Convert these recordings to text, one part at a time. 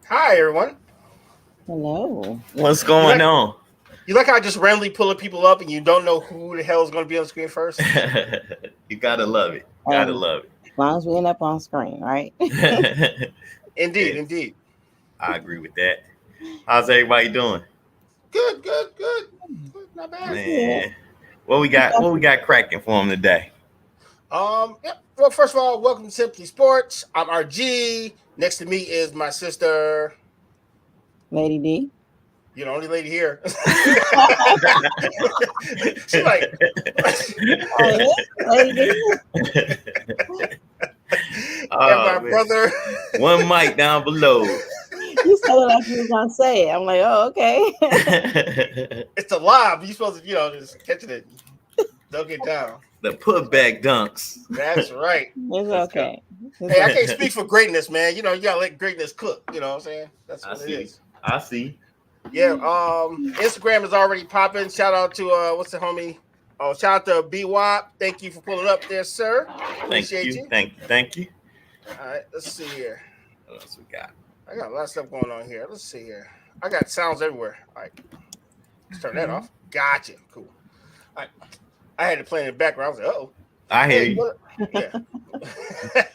Hi, everyone. Hello. What's You going like on? you like how I just randomly pulling people up and you don't know who the hell is going to be on the screen first? You gotta love it. Gotta And love as long as we end up on screen, right? it. Indeed, Yes, indeed. I agree with that. How's everybody doing? Good, good, good. Good, not bad. Yeah. Man, what we got? What we got cracking for them today? Yep. Well, first of all, welcome to Simply Sports. I'm RG. Next to me is my sister. Lady D. You're the only lady here. She's like, Oh, yeah. Lady D. and my Oh man, brother. one mic down below. You said it like you was gonna say it. I'm like, oh, okay. It's a live. You're supposed to, just catching it. Don't get down. The putback dunks. That's right. It's Let's go. okay. It's Hey, I okay. can't speak for greatness, man. You gotta let greatness cook. You know what I'm saying? That's I what it see. is. I see. Yeah. Instagram is already popping. Shout out to what's the homie? Oh, shout out to BWAP. Thank you for pulling up there, sir. Thank Appreciate you. you. Thank you. Thank you. All right, let's see here. What else we got? I got a lot of stuff going on here. Let's see here. I got sounds everywhere. All right, let's turn that off. Gotcha. Cool. All right. I had it playing in the background. I was like, oh. I hear Hey, you.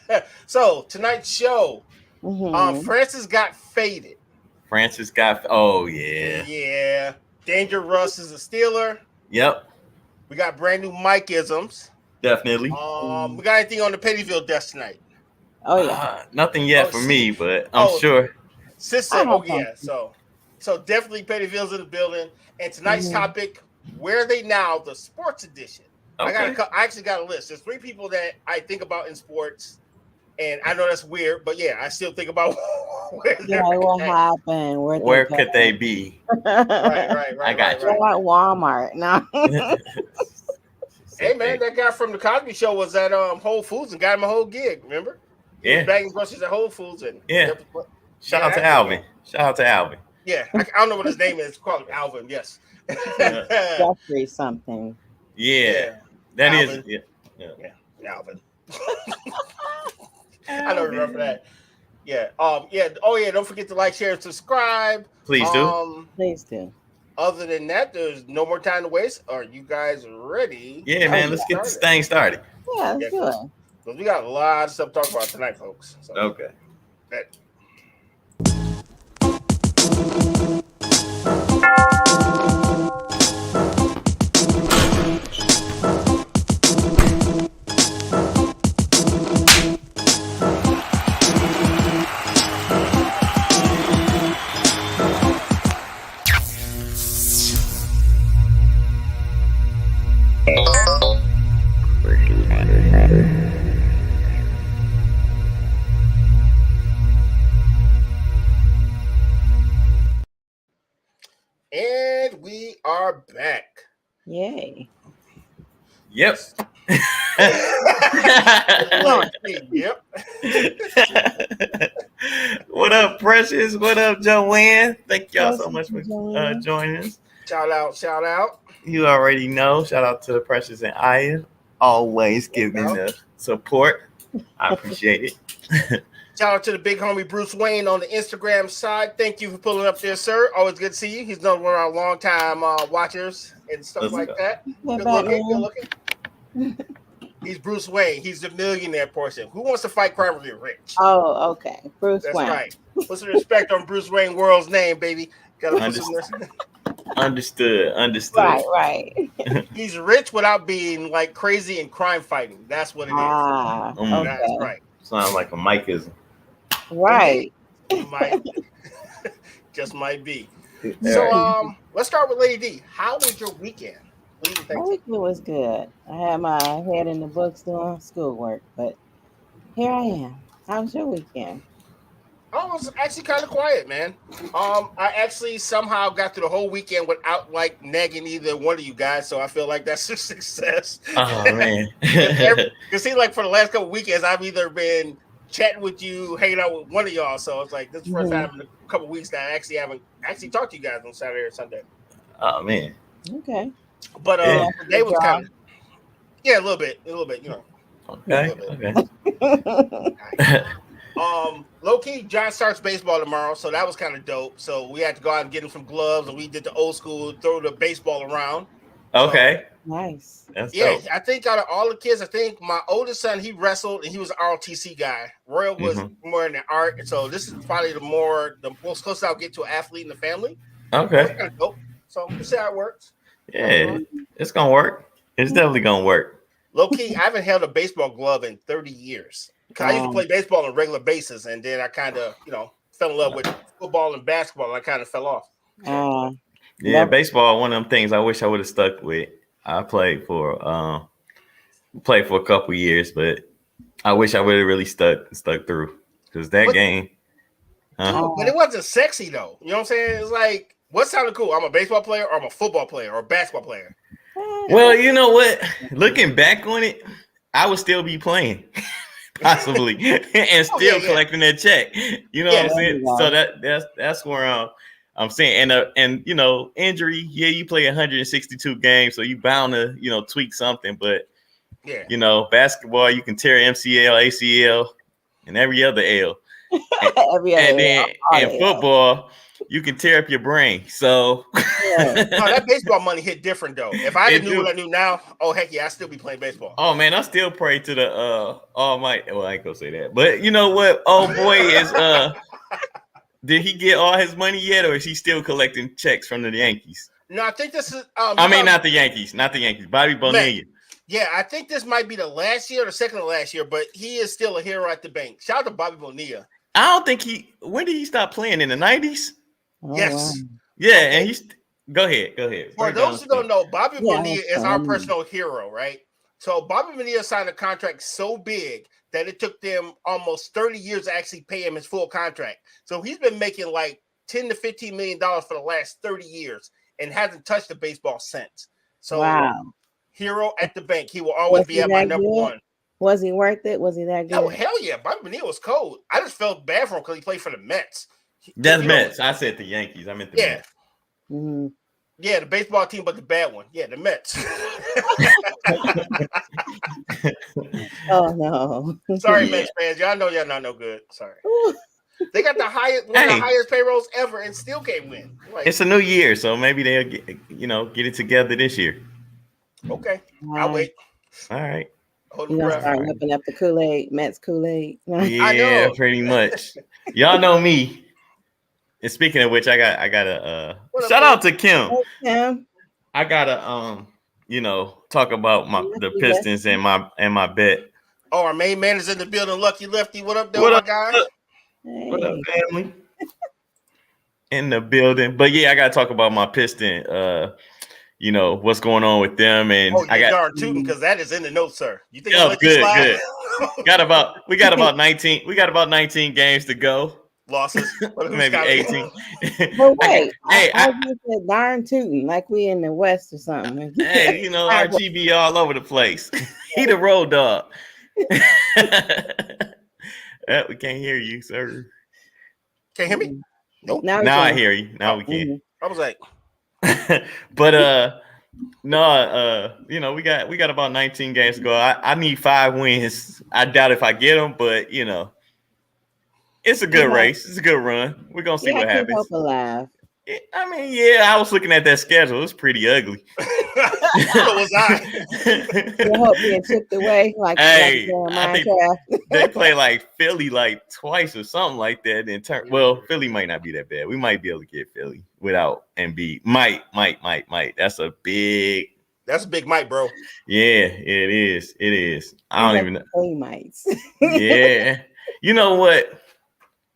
yeah. So tonight's show, Mhm. Francis got faded. Francis got. Oh yeah. Yeah. Danger Russ is a Steeler. Yep. We got brand new Mike isms. Definitely. We got anything on the Pettyville desk tonight? Oh yeah. Nothing yet Oh, for see- me, but I'm oh, sure. Sis I said, have oh yeah. So definitely Pettyville's in the building. And tonight's Mhm. topic, where are they now? The sports edition. Okay. I actually got a list. There's 3 people that I think about in sports, and I know that's weird, but yeah, I still think about where Yeah, they're what at. happened? Where could they be? Right. I got They're Right. at Walmart. No. Hey man, that guy from the Cosby Show was at Whole Foods and got him a whole gig. Remember? He was Yeah. bagging groceries at Whole Foods and Yeah. Shout out to Alvin. Shout out to Alvin. Yeah, I don't know what his name is. Call him Alvin. Yes. Jeffrey something. Yeah. That is. Alvin. Yeah. Alvin. I don't remember that. Yeah. Yeah. Oh yeah. Don't forget to like, share, and subscribe. Please do. Please do. Other than that, there's no more time to waste. Are you guys ready? Yeah, man. Let's get this thing started. Yeah, let's do it. Because we got a lot of stuff to talk about tonight, folks. So, Okay. that- And we are back. Yay. Yep. Yep. What up, Precious? What up, Joanne? Thank y'all so much for Joanne. joining us. Shout out. You already know. Shout out to Precious and Aya. Always giving the support. I appreciate it. Shout out to the big homie Bruce Wayne on the Instagram side. Thank you for pulling up there, sir. Always good to see you. He's one of our longtime watchers and stuff Let's like go. that. Yeah, Good looking. He's Bruce Wayne. He's the millionaire portion. Who wants to fight crime really rich? Oh, okay. Bruce That's Wayne. right. Put some respect on Bruce Wayne World's name, baby. Gotta put some respect. Understood. Right. He's rich without being like crazy and crime fighting. That's what it is. Okay. That's right. Sounds like a Mikeism. Right. Just might be. All So right. let's start with Lady D. How was your weekend? What do you My think? weekend was good. I had my head in the books doing schoolwork, but here I am. How was your weekend? I was actually kind of quiet, man. I actually somehow got through the whole weekend without like nagging either one of you guys, so I feel like that's a success. Oh man. It seems like for the last couple of weekends, I've either been chatting with you, hanging out with one of y'all. So it's like this is the first time in a couple of weeks that I actually haven't talked to you guys on Saturday or Sunday. Oh man. Okay. But Yeah. today was kind of a little bit, you know. Okay. A little bit. Okay. Low key, John starts baseball tomorrow, so that was kind of dope. So we had to go out and get him some gloves, and we did the old school throw the baseball around. So, Okay, Nice. that's yeah, dope. I think out of all the kids, I think my oldest son he wrestled and he was an ROTC guy. Royal was Mhm. more in the art, and so this is probably the most close I'll get to an athlete in the family. So it's Okay, kind of dope. So we'll see how it works. yeah, it's gonna work. It's definitely gonna work. Low key, I haven't held a baseball glove in 30 years. Cause I used to play baseball on a regular basis, and then I kind of, fell in love with football and basketball. And I kind of fell off. Uh, Yeah, Never. baseball one of them things I wish I would have stuck with. I played for a couple years, but I wish I would have really stuck through because that But, game. dude, but it wasn't sexy though. You know what I'm saying? It's like, what sounded cool? I'm a baseball player, or I'm a football player, or a basketball player. Well, you know what? Looking back on it, I would still be playing, possibly, and Oh, still yeah. collecting that check. You know what I'm Yeah. saying? So that's where I'm saying, and injury. Yeah, you play 162 games, so you bound to tweak something. But Yeah. basketball, you can tear MCL, ACL, and every other L. Every And other then all in the football, you can tear up your brain. So Yeah. No, that baseball money hit different though. If I it knew do. what I knew now, oh heck yeah, I'd still be playing baseball. Oh man, I still pray to the Almighty. Well, I ain't gonna say that, but you know what? Oh boy, is did he get all his money yet, or is he still collecting checks from the Yankees? No, I think this is. I mean, not the Yankees. Bobby Bonilla. Yeah, I think this might be the last year or the second to last year, but he is still a hero at the bank. Shout out to Bobby Bonilla. I don't think he. When did he stop playing in the 90s? Oh, Yes. wow. Yeah, and he's. Go ahead. For those who don't know, Bobby Yeah, Bonilla is our personal hero, right? So Bobby Bonilla signed a contract so big that it took them almost 30 years to actually pay him his full contract. So he's been making like $10 to $15 million for the last 30 years and hasn't touched the baseball since. So Wow. hero at the bank. He will always be at my number one. Was he worth it? Was he that good? Oh, hell yeah. Bobby Bonilla was cold. I just felt bad for him because he played for the Mets. That's Mets. I said the Yankees. I meant the Mets. Mm-hmm. Yeah, the baseball team, but the bad one. Yeah, the Mets. Oh no! Sorry, Mets fans. Y'all know y'all not no good. Sorry. They got the highest, one of the highest payrolls ever, and still can't win. Like, it's a new year, so maybe they'll get it together this year. Okay, I'll wait. All right. You gonna start whipping up the Kool-Aid, Mets Kool-Aid? Yeah, pretty much. Y'all know me. And speaking of which, I got a shout out to Kim. Kim. I gotta talk about the Pistons and my bet. Oh, our main man is in the building. Lucky Lefty, what up, though, my guy? Hey. What up, family? In the building, but yeah, I gotta talk about my Piston. What's going on with them, and I got darn tooting because that is in the notes, sir. You think? Oh, good. We got about 19. We got about 19 games to go. Losses, maybe 18. But wait, I just said darn tooting, like we in the West or something. Hey, RGB all over the place. He the road dog. We can't hear you, sir. Can't hear me? Nope. Now I hear you. Now we can. I was like, but we got about 19 games to go. I need 5 wins. I doubt if I get them, but it's a good race. It's a good run. We're gonna see what happens. Hope alive. I mean, yeah, I was looking at that schedule. It's pretty ugly. So was I. Your hope being chipped away, I think they play like Philly like twice or something like that. Well, Philly might not be that bad. We might be able to get Philly without Embiid. Might. That's a big mic, bro. Yeah, it is. I don't even know. They might. Yeah. You know what?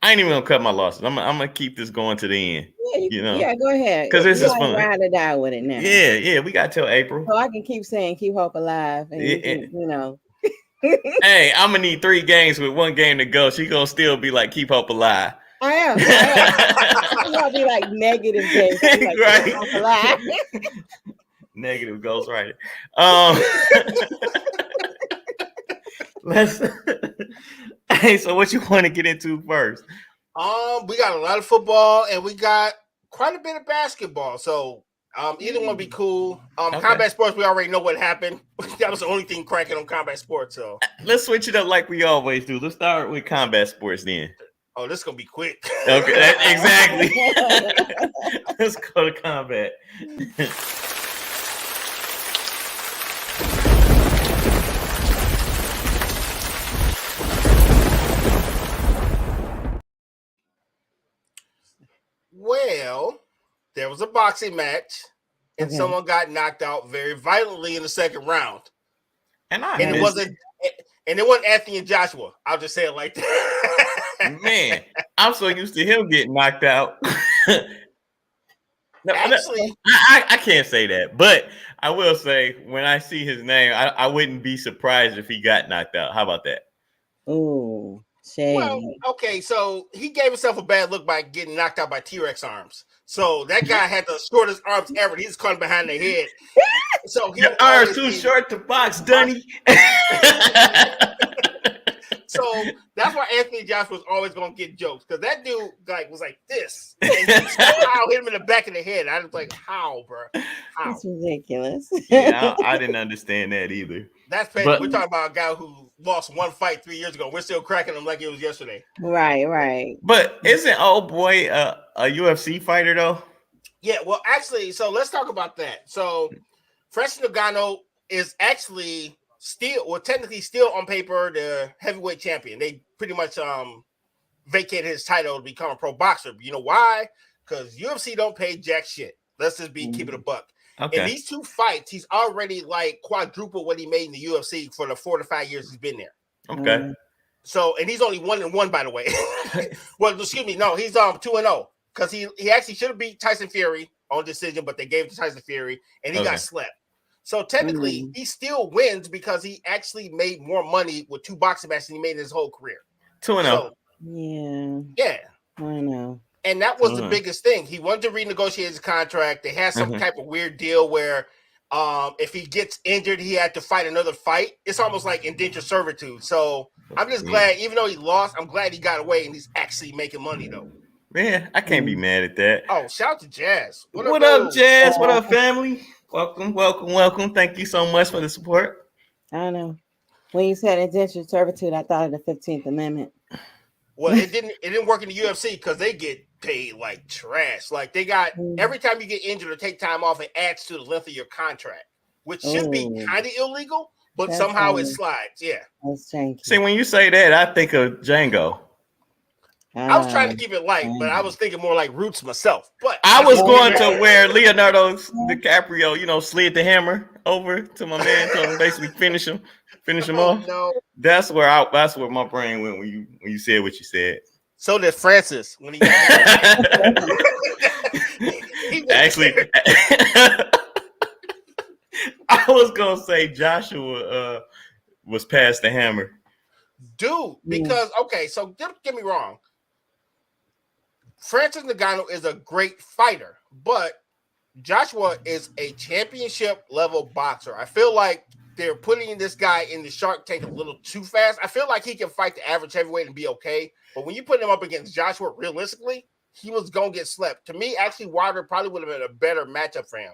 I ain't even gonna cut my losses. I'm gonna keep this going to the end. Yeah, go ahead. Because this is fun. Ride or die with it now. Yeah. We got till April. So I can keep saying keep hope alive, and Hey, I'm gonna need 3 games with 1 game to go. She gonna still be like keep hope alive. I am. I'm gonna be like negative games. Like, right. keep hope alive. Negative ghostwriter. Hey, so what you want to get into first? We got a lot of football and we got quite a bit of basketball. So Either one be cool. Okay. Combat sports, we already know what happened. That was the only thing cracking on combat sports. So Let's switch it up like we always do. Let's start with combat sports then. this is gonna be quick. Okay, exactly. Let's go to combat. Well, there was a boxing match, and someone got knocked out very violently in the second round. And it wasn't Anthony and Joshua. I'll just say it like that. Man, I'm so used to him getting knocked out. Actually, I can't say that, but I will say when I see his name, I wouldn't be surprised if he got knocked out. How about that? Ooh, shame. well, okay, so he gave himself a bad look by getting knocked out by T-Rex arms. So that guy had the shortest arms ever. He's caught him behind the head. So Your arms too short to box, Dunny. So that's why Anthony Joshua was always gonna get jokes, because that dude was like this, and he somehow hit him in the back of the head. I was like, how, bro? How? That's ridiculous. Yeah, I didn't understand that either. That's petty. We're talking about a guy who lost one fight 3 years ago. We're still cracking him like it was yesterday. Right. But isn't old boy a UFC fighter though? Yeah, well, actually, so let's talk about that. So Francis Ngannou is actually technically still on paper the heavyweight champion. They pretty much vacated his title to become a pro boxer. You know why? Because UFC don't pay jack shit. Let's just keep it a buck. Okay. In these 2 fights, he's already like quadruple what he made in the UFC for the 4 to 5 years he's been there. Okay. So, and he's only 1-1, by the way. Well, excuse me, no, he's 2-0, because he actually should have beat Tyson Fury on decision, but they gave it to Tyson Fury, and he got slept. So technically, he still wins because he actually made more money with 2 boxing matches than he made in his whole career. 2-0. Yeah. Yeah. I know. And that was the biggest thing. He wanted to renegotiate his contract. They had some type of weird deal where if he gets injured, he had to fight another fight. It's almost like indentured servitude. So I'm just glad, even though he lost, I'm glad he got away and he's actually making money, though. Man, I can't be mad at that. Oh, shout out to Jazz. What up, Jazz? What up, family? Welcome. Thank you so much for the support. I know. When you said indentured servitude, I thought of the 15th Amendment. Well, it didn't work in the UFC because they get paid like trash. Like they got every time you get injured or take time off, it adds to the length of your contract, which should be kind of illegal, but somehow it slides. Yeah. That's janky. See, when you say that, I think of Django. I was trying to keep it light, but I was thinking more like Roots myself. But I was going to where Leonardo DiCaprio, slid the hammer over to my man to basically finish him off. No. That's where my brain went when you said what you said. So did Francis when he got actually. I was gonna say Joshua was past the hammer, dude. Because so don't get me wrong. Francis Ngannou is a great fighter, but Joshua is a championship level boxer. I feel like they're putting this guy in the Shark Tank a little too fast. I feel like he can fight the average heavyweight and be okay, but when you put him up against Joshua, realistically, he was gonna get slept. To me, actually, Wilder probably would have been a better matchup for him.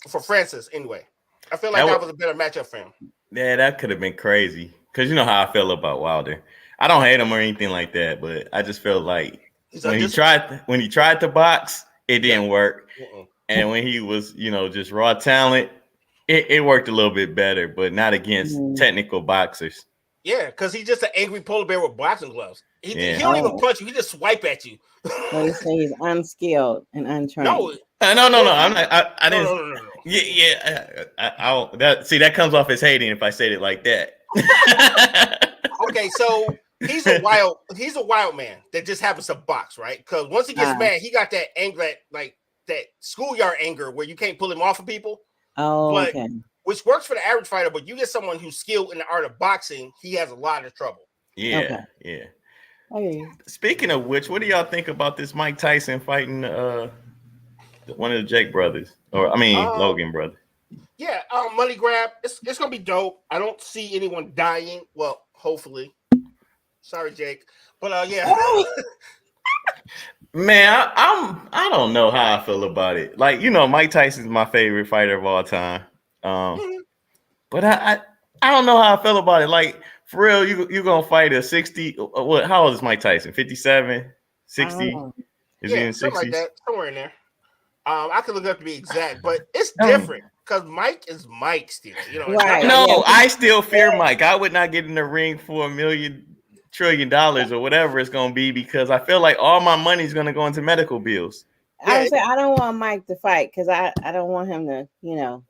For Francis, anyway. I feel like that was a better matchup for him. Yeah, that could have been crazy. Because you know how I feel about Wilder. I don't hate him or anything like that, but I just felt like when he tried to box, it didn't work. And when he was, just raw talent, it worked a little bit better, but not against technical boxers. Yeah, because he's just an angry polar bear with boxing gloves. He don't even punch you; he just swipe at you. So you say he's unskilled and untrained. No. I'm not. I didn't. No. Yeah. That comes off as hating if I said it like that. Okay, so he's a wild man that just happens to box, right? Because once he gets mad, he got that anger, that schoolyard anger where you can't pull him off of people. Oh, okay. Which works for the average fighter, but you get someone who's skilled in the art of boxing, he has a lot of trouble. Yeah. Okay. Speaking of which, what do y'all think about this Mike Tyson fighting one of the Jake brothers, Logan brother? Yeah, money grab. It's gonna be dope. I don't see anyone dying. Well, hopefully. Sorry, Jake, but yeah. Man, I don't know how I feel about it. Like, Mike Tyson's my favorite fighter of all time. Mhm. But I don't know how I feel about it. Like, for real, you gonna fight a 60? What? How old is Mike Tyson? 57, I don't 60? know. Is he Yeah, in something like 60s? that, somewhere in there. I can look up to be exact, but it's Um, different because Mike is Mike still. It's not Right. like Yeah. No, I still fear Mike. I would not get in the ring for $1 million or whatever it's gonna be because I feel like all my money is gonna go into medical bills. I yeah. would say I don't want Mike to fight because I don't want him to,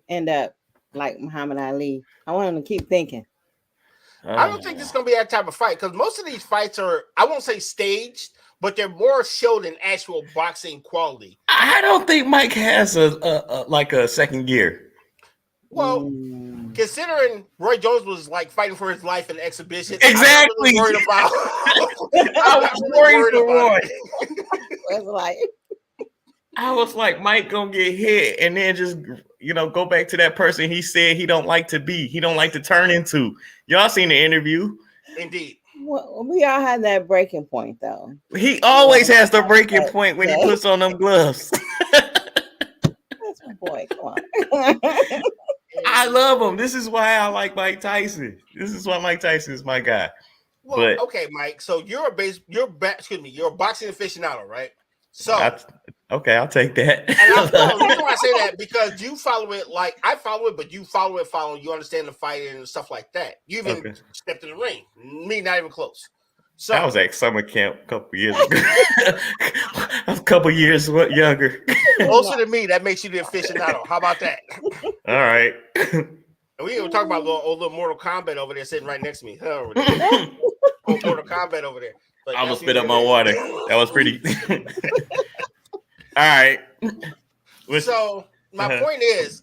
end up like Muhammad Ali. I want him to keep thinking. I don't think this is Uh, gonna be that type of fight because most of these fights are, I won't say staged, but they're more show than actual boxing quality. I don't think Mike has like a second gear. Well, Mm. considering Roy Jones was like fighting for his life in the exhibition, Exactly. I'm not really worried about. I I'm was not really worried worried for about Roy. it. It's like I was like, Mike gonna get hit and then just go back to that person he said he don't like to be. He don't like to turn into. Y'all seen the interview? Indeed. well, we all have that breaking point though. He always has the breaking point when he Yeah. puts on them gloves. That's my boy. Come on. I love him. This is why I like Mike Tyson. This is why Mike Tyson is my guy. Well, But okay, Mike. So you're you're a boxing aficionado, right? So okay, I'll take that. and the reason why I say that because you follow it like I follow it, but you follow it, you understand the fighting and stuff like that. You even Okay. stepped in the ring. Me, not even close. So I was at summer camp a couple years ago. A couple years younger. closer to me, that makes you the aficionado. How about that? All right. And we even talk about little Mortal Kombat over there sitting right next to me. Over there. Mortal Kombat over there. But I almost that's spit up my water. That was pretty. All right. So my point is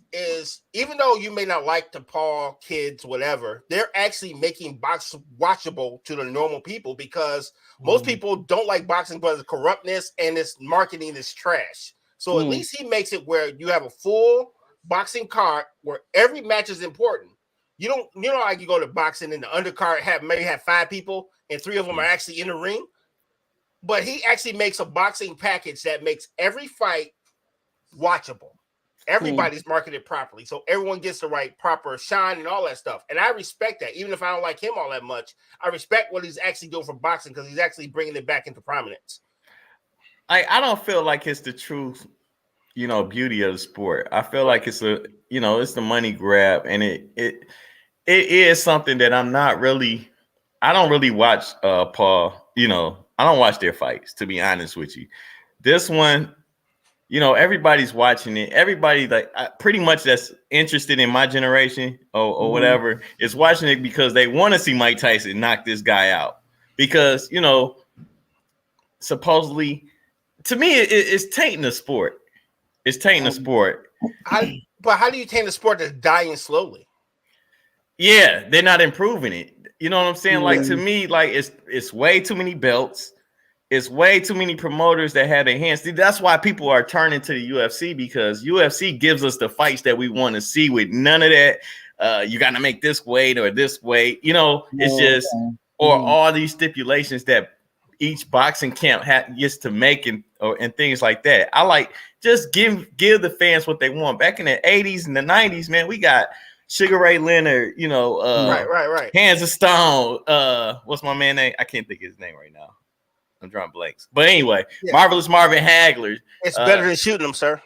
even though you may not like the Paul kids, whatever, they're actually making boxing watchable to the normal people because most people don't like boxing because of corruptness and its marketing is trash. So at least he makes it where you have a full boxing card where every match is important. You don't, like you go to boxing and the undercard maybe have 5 people and 3 of them are actually in the ring. But he actually makes a boxing package that makes every fight watchable. Everybody's marketed properly, so everyone gets the right proper shine and all that stuff. And I respect that, even if I don't like him all that much. I respect what he's actually doing for boxing because he's actually bringing it back into prominence. I don't feel like it's the true, beauty of the sport. I feel like it's it's the money grab, and it is something that I don't really watch Paul. I don't watch their fights, to be honest with you. This one, everybody's watching it. Everybody pretty much that's interested in my generation or whatever is watching it because they want to see Mike Tyson knock this guy out. Because, supposedly, to me, it's tainting the sport. It's tainting the sport. But how do you taint the sport that's dying slowly? Yeah, they're not improving it. You know what I'm saying? Like, to me, like it's way too many belts. It's way too many promoters that have their hands. That's why people are turning to the UFC because UFC gives us the fights that we want to see with none of that. You got to make this weight or this weight. It's just or all these stipulations that each boxing camp gets to make and things like that. I like just give the fans what they want. Back in the 80s and the 90s, man, we got Sugar Ray Leonard, right. Hands of Stone. What's my man name? I can't think of his name right now. I'm drawing blanks. But anyway, Marvelous Marvin Hagler. It's better than shooting them, sir.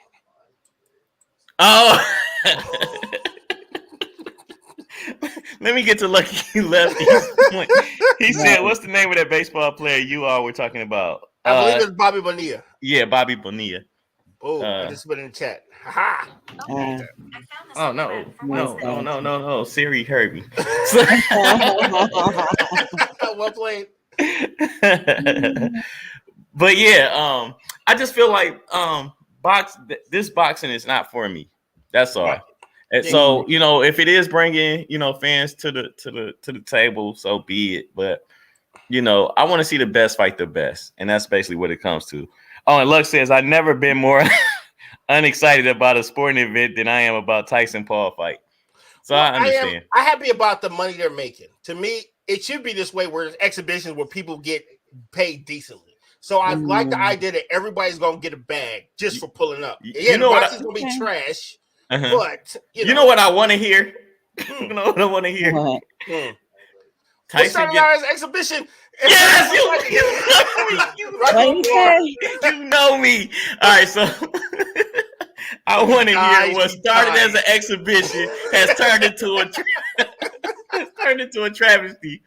Oh. Let me get to Lucky Lefty. He said, what's the name of that baseball player you all were talking about? I believe it's Bobby Bonilla. Yeah, Bobby Bonilla. Oh, I just put it in the chat. Ha Oh, no. Siri heard me. Well played. But yeah, I just feel like this boxing is not for me. That's all. Right. And so if it is bringing fans to the table, so be it. But I want to see the best fight the best, and that's basically what it comes to. Oh, and Luck says I've never been more unexcited about a sporting event than I am about Tyson Paul fight. So I understand. I'm happy about the money they're making. To me, it should be this way where there's exhibitions where people get paid decently. So I like the idea that everybody's gonna get a bag just for pulling up. Yeah, you know the what box is gonna be trash, but you know what I want to hear. You know what I want to hear. What? What's Tyson Saturday's exhibition? Yes, What you say? you know me. All right, so I want to hear what started as an exhibition has turned into a travesty.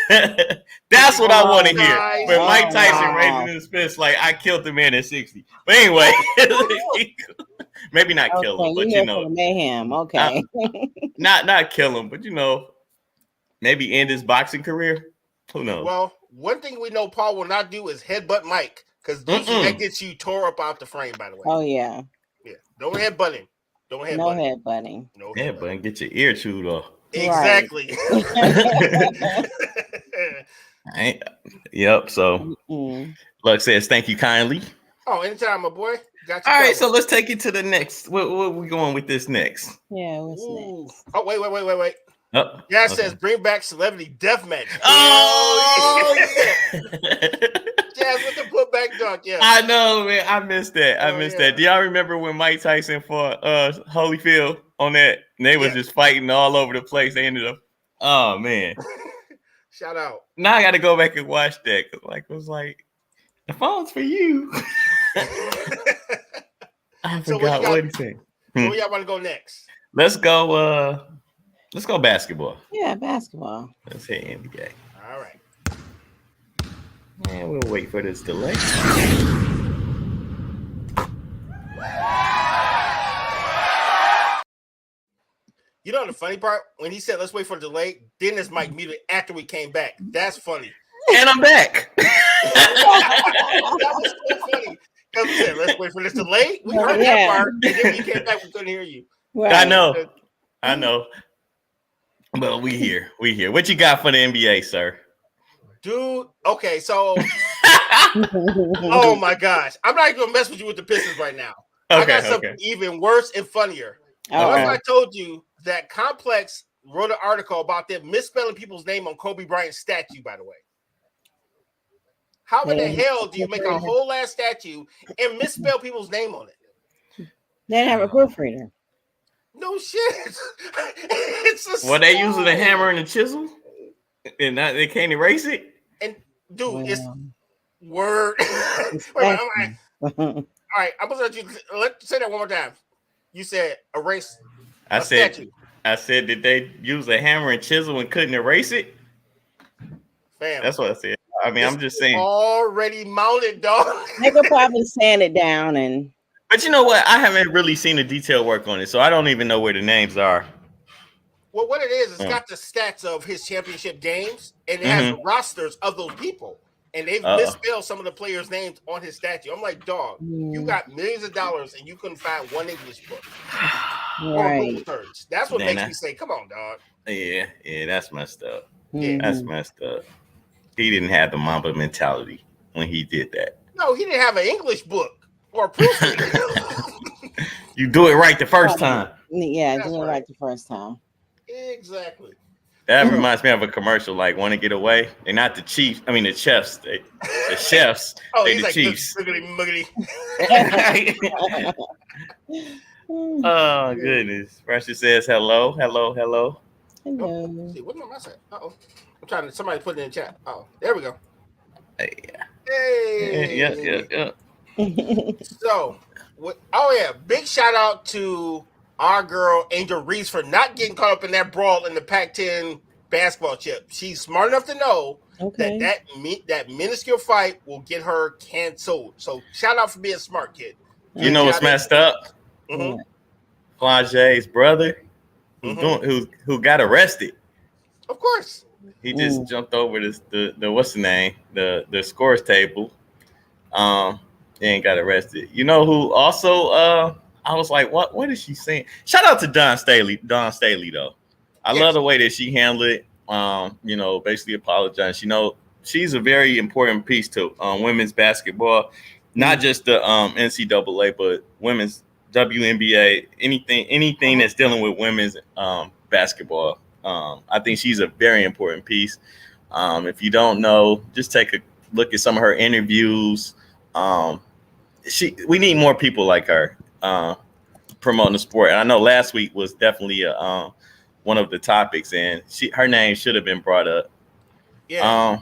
That's what I want to hear. When Mike Tyson raising his fist like I killed the man at 60. But anyway, maybe not kill him, but you know, for the mayhem. Okay, not kill him, but maybe end his boxing career. Who knows? Well, one thing we know Paul will not do is headbutt Mike, because usually that gets you tore up out the frame. By the way. Oh yeah. Yeah. Don't headbutt him. Don't headbutt. No headbutting. No headbutting. Get your ear chewed off. Exactly. Yep. So, Lux says, "Thank you kindly." Oh, anytime, my boy. Got you. All right, so let's take it to the next. What are we going with this next? Yeah, what's next? Oh, wait. Oh, yeah, it says bring back celebrity deathmatch. Oh, yeah. Jazz with the putback dunk. Yeah, I know, man. I missed that. I missed that. Do y'all remember when Mike Tyson fought Holyfield on that? And they was just fighting all over the place. They ended up. Oh man. Shout out. Now I got to go back and watch that because, it was like the phone's for you. I forgot what he said. Where y'all want to go next? Let's go. Let's go basketball. Yeah, basketball. Let's hit NBA. All right. And we'll wait for this delay. You know the funny part? When he said, let's wait for the delay, then his mic muted after we came back. That's funny. And I'm back. That was so funny. Because we said, let's wait for this delay. We heard that part. And then when you came back, we couldn't hear you. Right. I know. But we here. What you got for the NBA, sir? Dude, okay, so oh my gosh. I'm not even gonna mess with you with the Pistons right now. I got something even worse and funnier. Remember I told you that Complex wrote an article about them misspelling people's name on Kobe Bryant's statue, by the way. How in the hell do you make a whole ass statue and misspell people's name on it? They didn't have a proofreader. No shit. It's a they using a hammer and a chisel? And now they can't erase it? And dude, it's word. Wait, all right, I'm gonna let you say that one more time. You said erase. I said, did they use a hammer and chisel and couldn't erase it? Fam, that's what I said. I mean, I'm just saying. Already mounted, dog. They could probably sand it down and. But you know what? I haven't really seen the detailed work on it, so I don't even know where the names are. Well, what it is, it's got the stats of his championship games, and it has the rosters of those people. And they've misspelled some of the players' names on his statue. I'm like, dog, you got millions of dollars and you couldn't find one English book. Right. That's what makes me say, come on, dog. Yeah, that's messed up. Yeah. That's messed up. He didn't have the Mamba mentality when he did that. No, he didn't have an English book or a proofreader. You do it right the first time. Yeah, do it right the first time. Exactly. That reminds me of a commercial, like Want to Get Away. They're not the Chiefs. I mean, the chefs. The chefs. They're the Chiefs. Oh, goodness. Precious says hello. Hello. Oh, see, what am I saying? Uh-oh. I'm trying to, somebody put it in the chat. Oh, there we go. Hey. Yeah. So, big shout out to our girl Angel Reese for not getting caught up in that brawl in the Pac-10 basketball chip. She's smart enough to know that minuscule fight will get her canceled. So shout out for being smart, kid. You know what's messed up? Flage's brother, who got arrested. Of course. He just jumped over the what's the name? The scores table. And got arrested. You know who also I was like, what is she saying? Shout out to Dawn Staley though. I love the way that she handled it. Basically apologized. She's a very important piece to women's basketball, not just the NCAA, but women's WNBA, anything that's dealing with women's basketball. I think she's a very important piece. If you don't know, just take a look at some of her interviews. We need more people like her promoting the sport. And I know last week was definitely one of the topics, and her name should have been brought up. Yeah.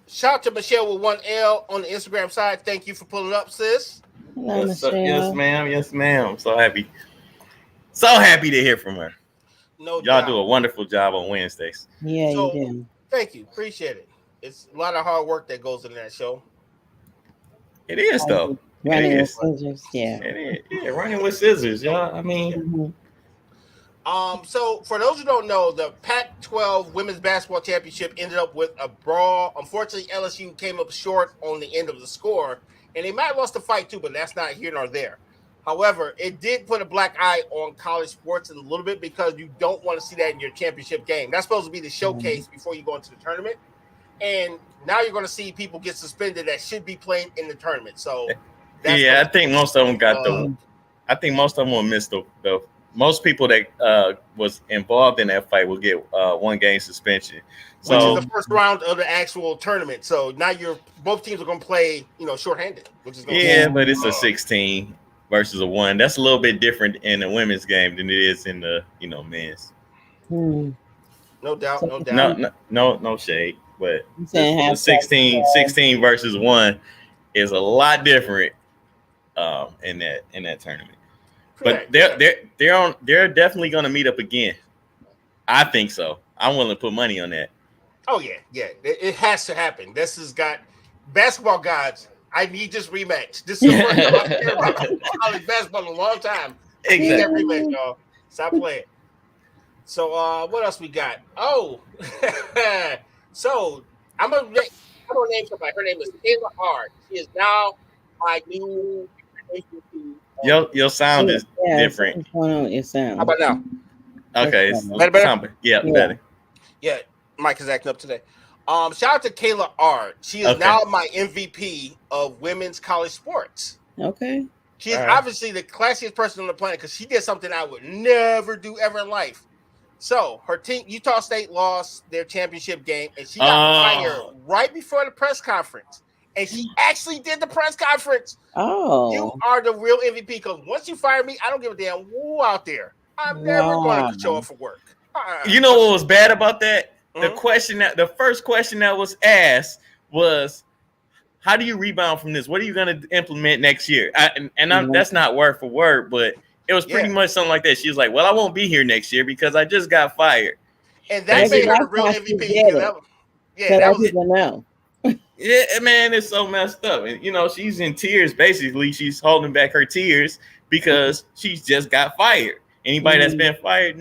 Shout out to Michelle with 1L on the Instagram side. Thank you for pulling up, sis. Hello, Michelle. Yes, ma'am. Yes, ma'am. So happy to hear from her. No Y'all doubt. do a wonderful job on Wednesdays. Yeah, So, you do. Thank you. Appreciate it. It's a lot of hard work that goes into that show. It is, though. Running It with is. scissors. Yeah. It is. Yeah, running with scissors, y'all. I mean, So for those who don't know, the Pac-12 Women's Basketball Championship ended up with a brawl. Unfortunately, LSU came up short on the end of the score, and they might have lost the fight too, but that's not here nor there. However, it did put a black eye on college sports a little bit because you don't want to see that in your championship game. That's supposed to be the showcase before you go into the tournament. And now you're going to see people get suspended that should be playing in the tournament. So, I think most of them got I think most of them will miss the most people that was involved in that fight will get 1 game suspension. So which is the first round of the actual tournament. So now both teams are going to play, shorthanded, which is but it's a 16 versus a 1. That's a little bit different in the women's game than it is in the men's. No doubt. No shade, but the 16 versus 1 is a lot different in that tournament. But they're definitely going to meet up again. I think so. I'm willing to put money on that. Oh yeah. It has to happen. This has got basketball gods. I need this rematch. This is the first time I've cared about college basketball in a long time. Exactly. That rematch, y'all. Stop playing. So what else we got? Oh, so I'm gonna name somebody. Her name is Kayla Hart. She is now my new. Your sound is different. What's going on with your sound? How about now? Okay, it's better? Yeah, better. Yeah, Mike is acting up today. Shout out to Kayla Art. She is now my MVP of women's college sports. Okay. She is obviously the classiest person on the planet because she did something I would never do ever in life. So her team, Utah State, lost their championship game, and she got fired right before the press conference. And she actually did the press conference. Oh. You are the real MVP because once you fire me, I don't give a damn who out there. I'm never going to show up for work. You know what was bad about that? The first question that was asked was, how do you rebound from this? What are you going to implement next year? That's not word for word, but it was pretty much something like that. She was like, well, I won't be here next year because I just got fired. And that made her the real MVP. That was people know. Yeah, man, it's so messed up. And, she's in tears. Basically, she's holding back her tears because she's just got fired. Anybody that's been fired,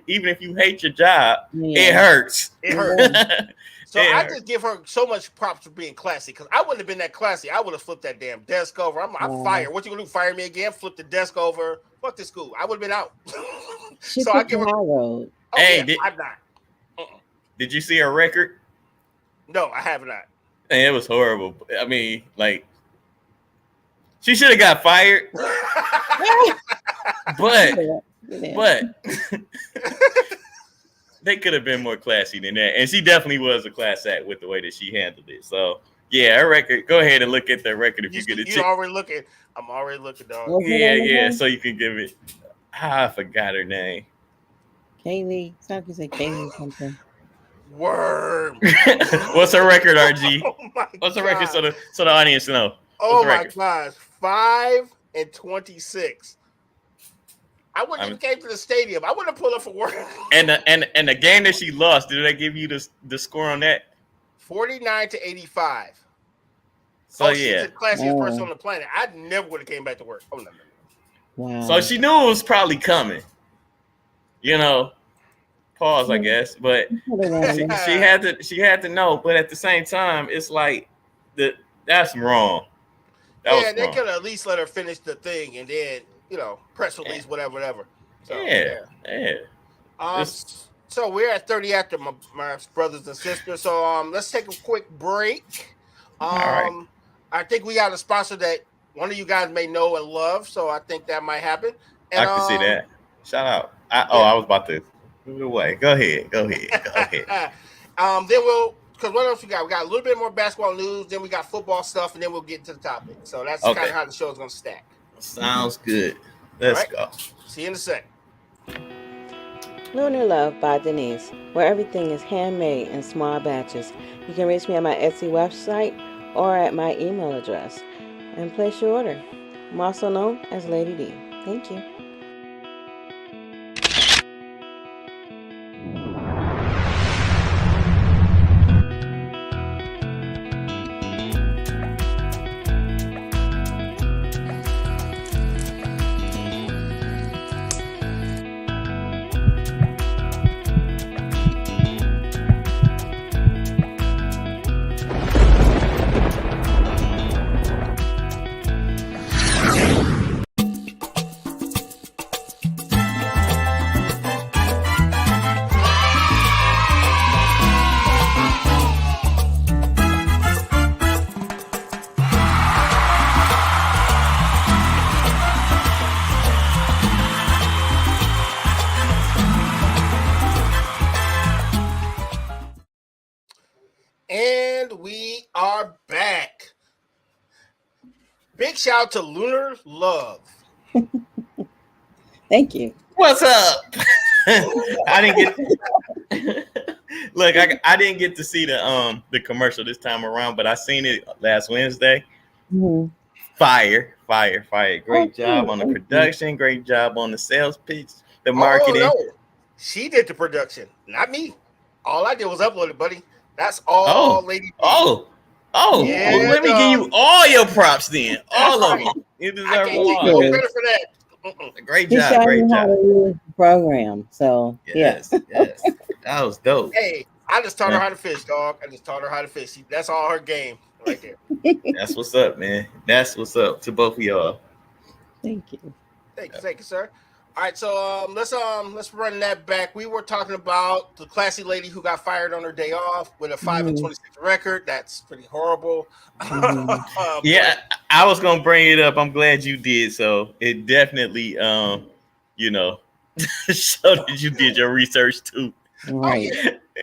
even if you hate your job, it hurts. It hurts. So I just give her so much props for being classy because I wouldn't have been that classy. I would have flipped that damn desk over. I'm fired. What you gonna do? Fire me again? Flip the desk over? Fuck this school. I would have been out. So I give her. I'm not. Did you see her record? No, I have not. And it was horrible. I mean, she should have got fired. but they could have been more classy than that. And she definitely was a class act with the way that she handled it. So, yeah, her record. Go ahead and look at the record if you get a chance. You're already looking. I'm already looking, dog. Yeah. So you can give it. I forgot her name. Kaylee. It's not to say Kaylee something. Worm. What's her record, RG? What's her record so the audience know? Oh my gosh, 5-26. I wouldn't even came to the stadium. I wouldn't have pulled up for work. And the game that she lost, did they give you the score on that? 49-85. So she's the classiest person on the planet. I never would have came back to work. Oh no. Wow. So she knew it was probably coming. Pause, I guess, but she had to know. But at the same time, it's like that's wrong. They could at least let her finish the thing and then press release, whatever. So, so we're at 30 after my brothers and sisters. So let's take a quick break. All right. I think we got a sponsor that one of you guys may know and love, so I think that might happen. And, I can see that. Shout out. I was about to move away. Go ahead. Then we'll because what else we got? We got a little bit more basketball news, then we got football stuff, and then we'll get to the topic. So that's Okay. kind of how the show is going to stack. Sounds good. Let's go. See you in a sec. Lunar Love by Denise, where everything is handmade in small batches. You can reach me at my Etsy website or at my email address and place your order. I'm also known as Lady D. Thank you. And we are back. Big shout out to Lunar Love. Thank you. What's up? I didn't get look. I didn't get to see the commercial this time around, but I seen it last Wednesday. Mhm. Fire. Great job on the thank you. production. Great job on the sales pitch, the marketing. Oh, no. She did the production, not me. All I did was upload it, buddy. That's all, Lady D. Oh, Yeah, well, let me give you all your props then. All of them. You I deserve can't take all. no you. credit for that. Great He job. showed Great me how job. to use the program. So, Yes. That was dope. Hey, I just taught her how to fish, dog. I just taught her how to fish. That's all her game right there. That's what's up, man. That's what's up to both of y'all. Thank you. Thank you, sir. All right, so let's run that back. We were talking about the classy lady who got fired on her day off with a 5-26 record. That's pretty horrible. Mhm. Yeah, I was gonna bring it up. I'm glad you did. So it definitely, you know, showed that you did your research too. Right.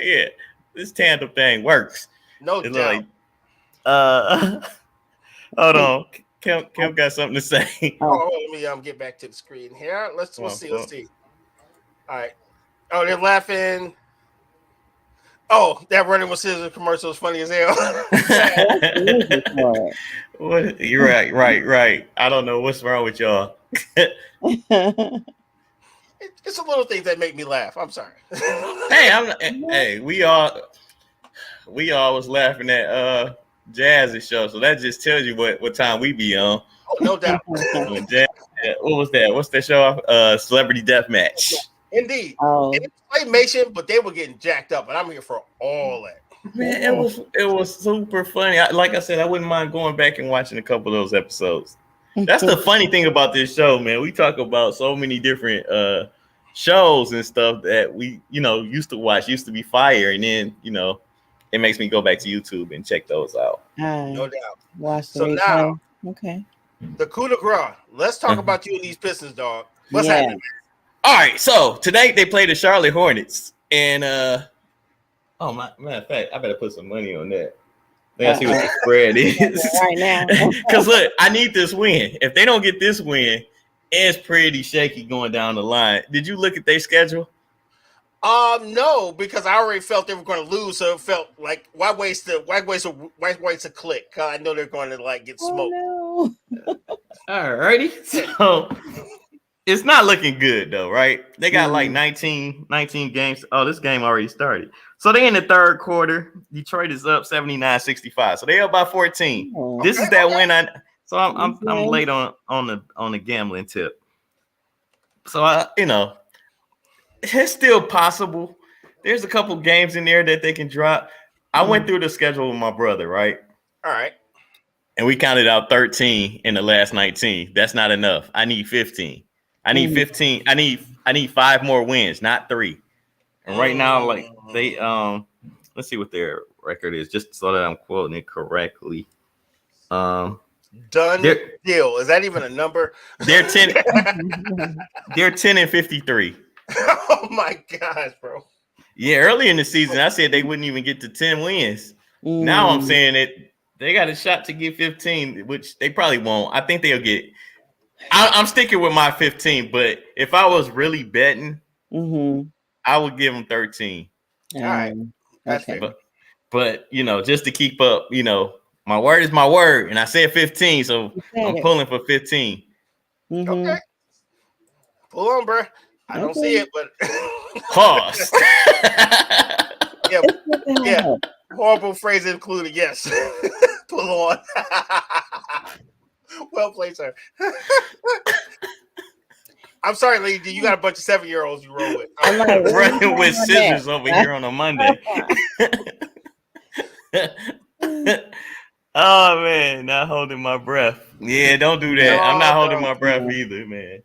Yeah, this tandem thing works. No It's doubt. like, hold on, Kim got something to say. Oh, let me get back to the screen here. Let's see. All right. Oh, they're laughing. Oh, that running with scissors commercial is funny as hell. What? You're right. I don't know what's wrong with y'all. It's a little thing that make me laugh. I'm sorry. Hey, we all was laughing at Jazz's show, so that just tells you what time we be on. Oh, no doubt. When Jazz, what was that? What's that show? Celebrity Deathmatch. Indeed. Oh, And it's claymation, but they were getting jacked up, and I'm here for all that. Man, it was super funny. Like I said, I wouldn't mind going back and watching a couple of those episodes. That's the funny thing about this show, man. We talk about so many different shows and stuff that we, used to watch, used to be fire, and then, it makes me go back to YouTube and check those out. No doubt. watch the So replay. now- Okay. The coup de grace. Let's talk about you and these Pistons, dog. What's Yeah. happening? All right, so tonight they play the Charlotte Hornets, and matter of fact, I better put some money on that. Let's see what the spread is Right now. Because look, I need this win. If they don't get this win, it's pretty shaky going down the line. Did you look at their schedule? No, because I already felt they were going to lose, so it felt like why waste a click? 'Cause I know they're going to get smoked. Oh, no. All righty, so it's not looking good though, right? They got like 19 games. Oh, this game already started. So they in the third quarter. Detroit is up 79-65. So they up by 14. Oh. This is that win. I'm Okay. late on the gambling tip. So it's still possible. There's a couple games in there that they can drop. I went through the schedule with my brother, right? All right. And we counted out 13 in the last 19. That's not enough. I need 15. I need 15. I need 5 more wins, not 3. And right now, like they let's see what their record is, just so that I'm quoting it correctly. Done They're- deal. Is that even a number? They're 10. They're 10-53. Oh my gosh, bro. Yeah, early in the season, I said they wouldn't even get to 10 wins. Now I'm saying that they got a shot to get 15, which they probably won't. I think they'll get. I'm sticking with my 15, but if I was really betting, I would give them 13. All right, that's Okay. fair. But just to keep up, my word is my word, and I said 15, so I'm pulling for 15. Okay, pull on, bro. I don't see it, but pause. yeah. Horrible phrase included. Yes, pull on. Well played, sir. I'm sorry, lady. You got a bunch of 7-year-olds you roll with. I'm like, running with scissors over here on a Monday. Oh man, not holding my breath. Yeah, don't do that. I'm not holding my breath either, man.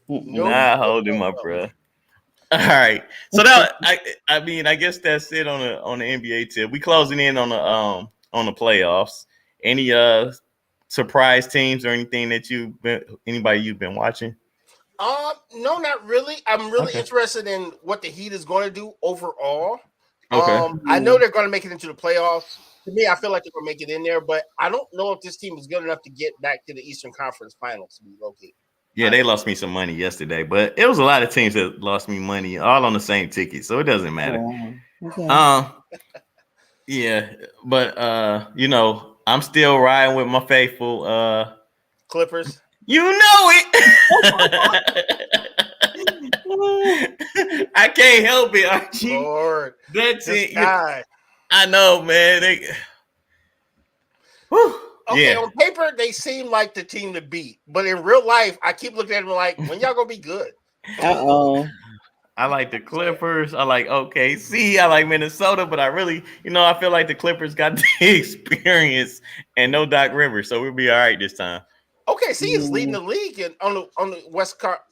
Not holding my breath. All right. So that I mean, I guess that's it on the NBA tip. We closing in on the playoffs. Any surprise teams or anything that you've been watching? No, not really. I'm really interested in what the Heat is going to do overall. Okay. I know they're going to make it into the playoffs. To me, I feel like they're going to make it in there, but I don't know if this team is good enough to get back to the Eastern Conference Finals to be located. Yeah, they lost me some money yesterday, but it was a lot of teams that lost me money all on the same ticket, so it doesn't matter. Yeah, but I'm still riding with my faithful Clippers. You know it. I can't help it, Archie. Lord, that's it. Guy. I know, man. Okay, on paper, they seem like the team to beat. But in real life, I keep looking at them like, when y'all going to be good? I like the Clippers. I like OKC. I like Minnesota. But I really, I feel like the Clippers got the experience and no Doc Rivers. So we'll be all right this time. OKC is leading the league on the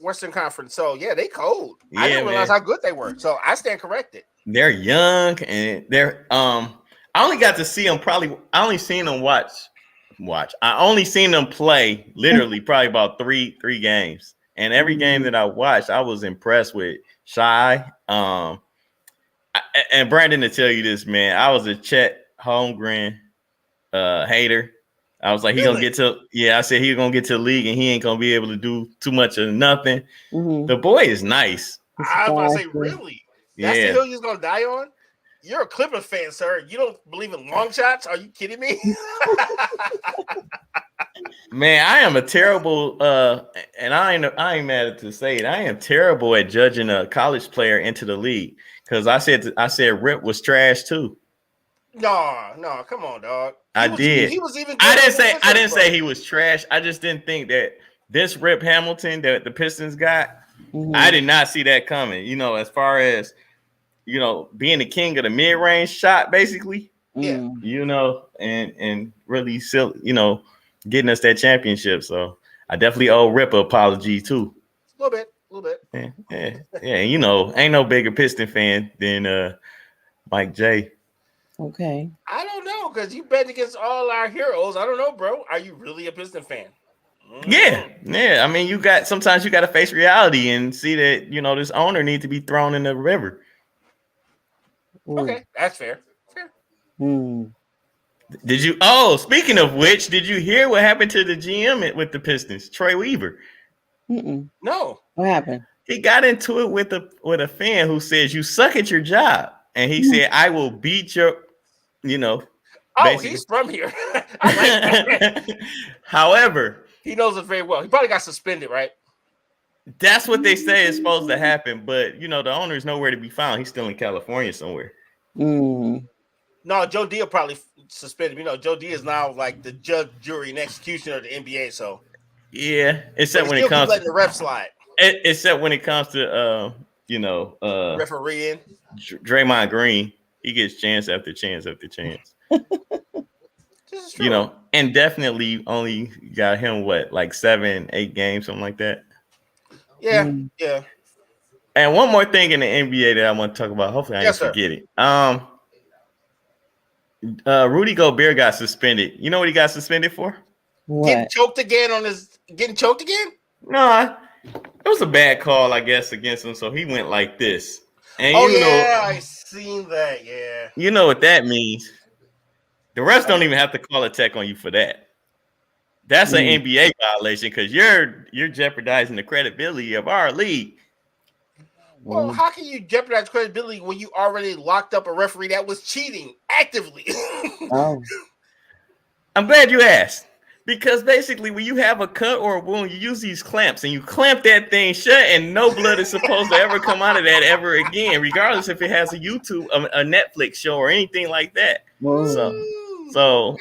Western Conference. So, yeah, they cold. Yeah, I didn't realize how good they were. So, I stand corrected. They're young and they're I only got to see them I only seen them watch. I only seen them play literally probably about three games. And every game that I watched, I was impressed with Shy. And Brandon, to tell you this, man, I was a Chet Holmgren hater. I was like, I said he's gonna get to the league and he ain't gonna be able to do too much of nothing. The boy is nice. I was about to say, really? That's the hill you're gonna die on? You're a Clippers fan, sir. You don't believe in long shots? Are you kidding me? Man, I am a terrible and I ain't mad to say it. I am terrible at judging a college player into the league because I said Rip was trash too. No, come on, dog. I did. He was even. I didn't say he was trash. I just didn't think that this Rip Hamilton that the Pistons got. I did not see that coming. As far as being the king of the mid-range shot, basically. Yeah. And really still, getting us that championship. So I definitely owe Rip an apology too. A little bit. Yeah. Ain't no bigger Piston fan than Mike J. Okay. I don't know because you bet against all our heroes. I don't know, bro. Are you really a Piston fan? Yeah. I mean, sometimes you got to face reality and see that this owner needs to be thrown in the river. Okay, that's fair. Did you? Oh, speaking of which, did you hear what happened to the GM with the Pistons, Troy Weaver? No. What happened? He got into it with a fan who says you suck at your job, and he said, "I will beat your." Oh, basically. He's from here. I like that. However, he knows it very well. He probably got suspended, right? That's what they say is supposed to happen, but the owner is nowhere to be found. He's still in California somewhere. No, Joe D will probably suspend him. Joe D is now like the judge, jury, and executioner of the NBA. So yeah, except when it comes letting the ref slide. Except when it comes to refereeing. Draymond Green, he gets chance after chance after chance. This is true. And definitely only got him like 7-8 games, something like that. Yeah. And one more thing in the NBA that I want to talk about. Hopefully I didn't forget it. Rudy Gobert got suspended. You know what he got suspended for? What? Getting choked again? No, it was a bad call, I guess, against him. So he went like this. And I seen that. Yeah. You know what that means. The refs don't even have to call a tech on you for that. That's an NBA violation because you're jeopardizing the credibility of our league. Well, how can you jeopardize credibility when you already locked up a referee that was cheating actively? Oh, I'm glad you asked. Because basically, when you have a cut or a wound, you use these clamps and you clamp that thing shut, and no blood is supposed to ever come out of that ever again, regardless if it has a YouTube, a Netflix show, or anything like that. So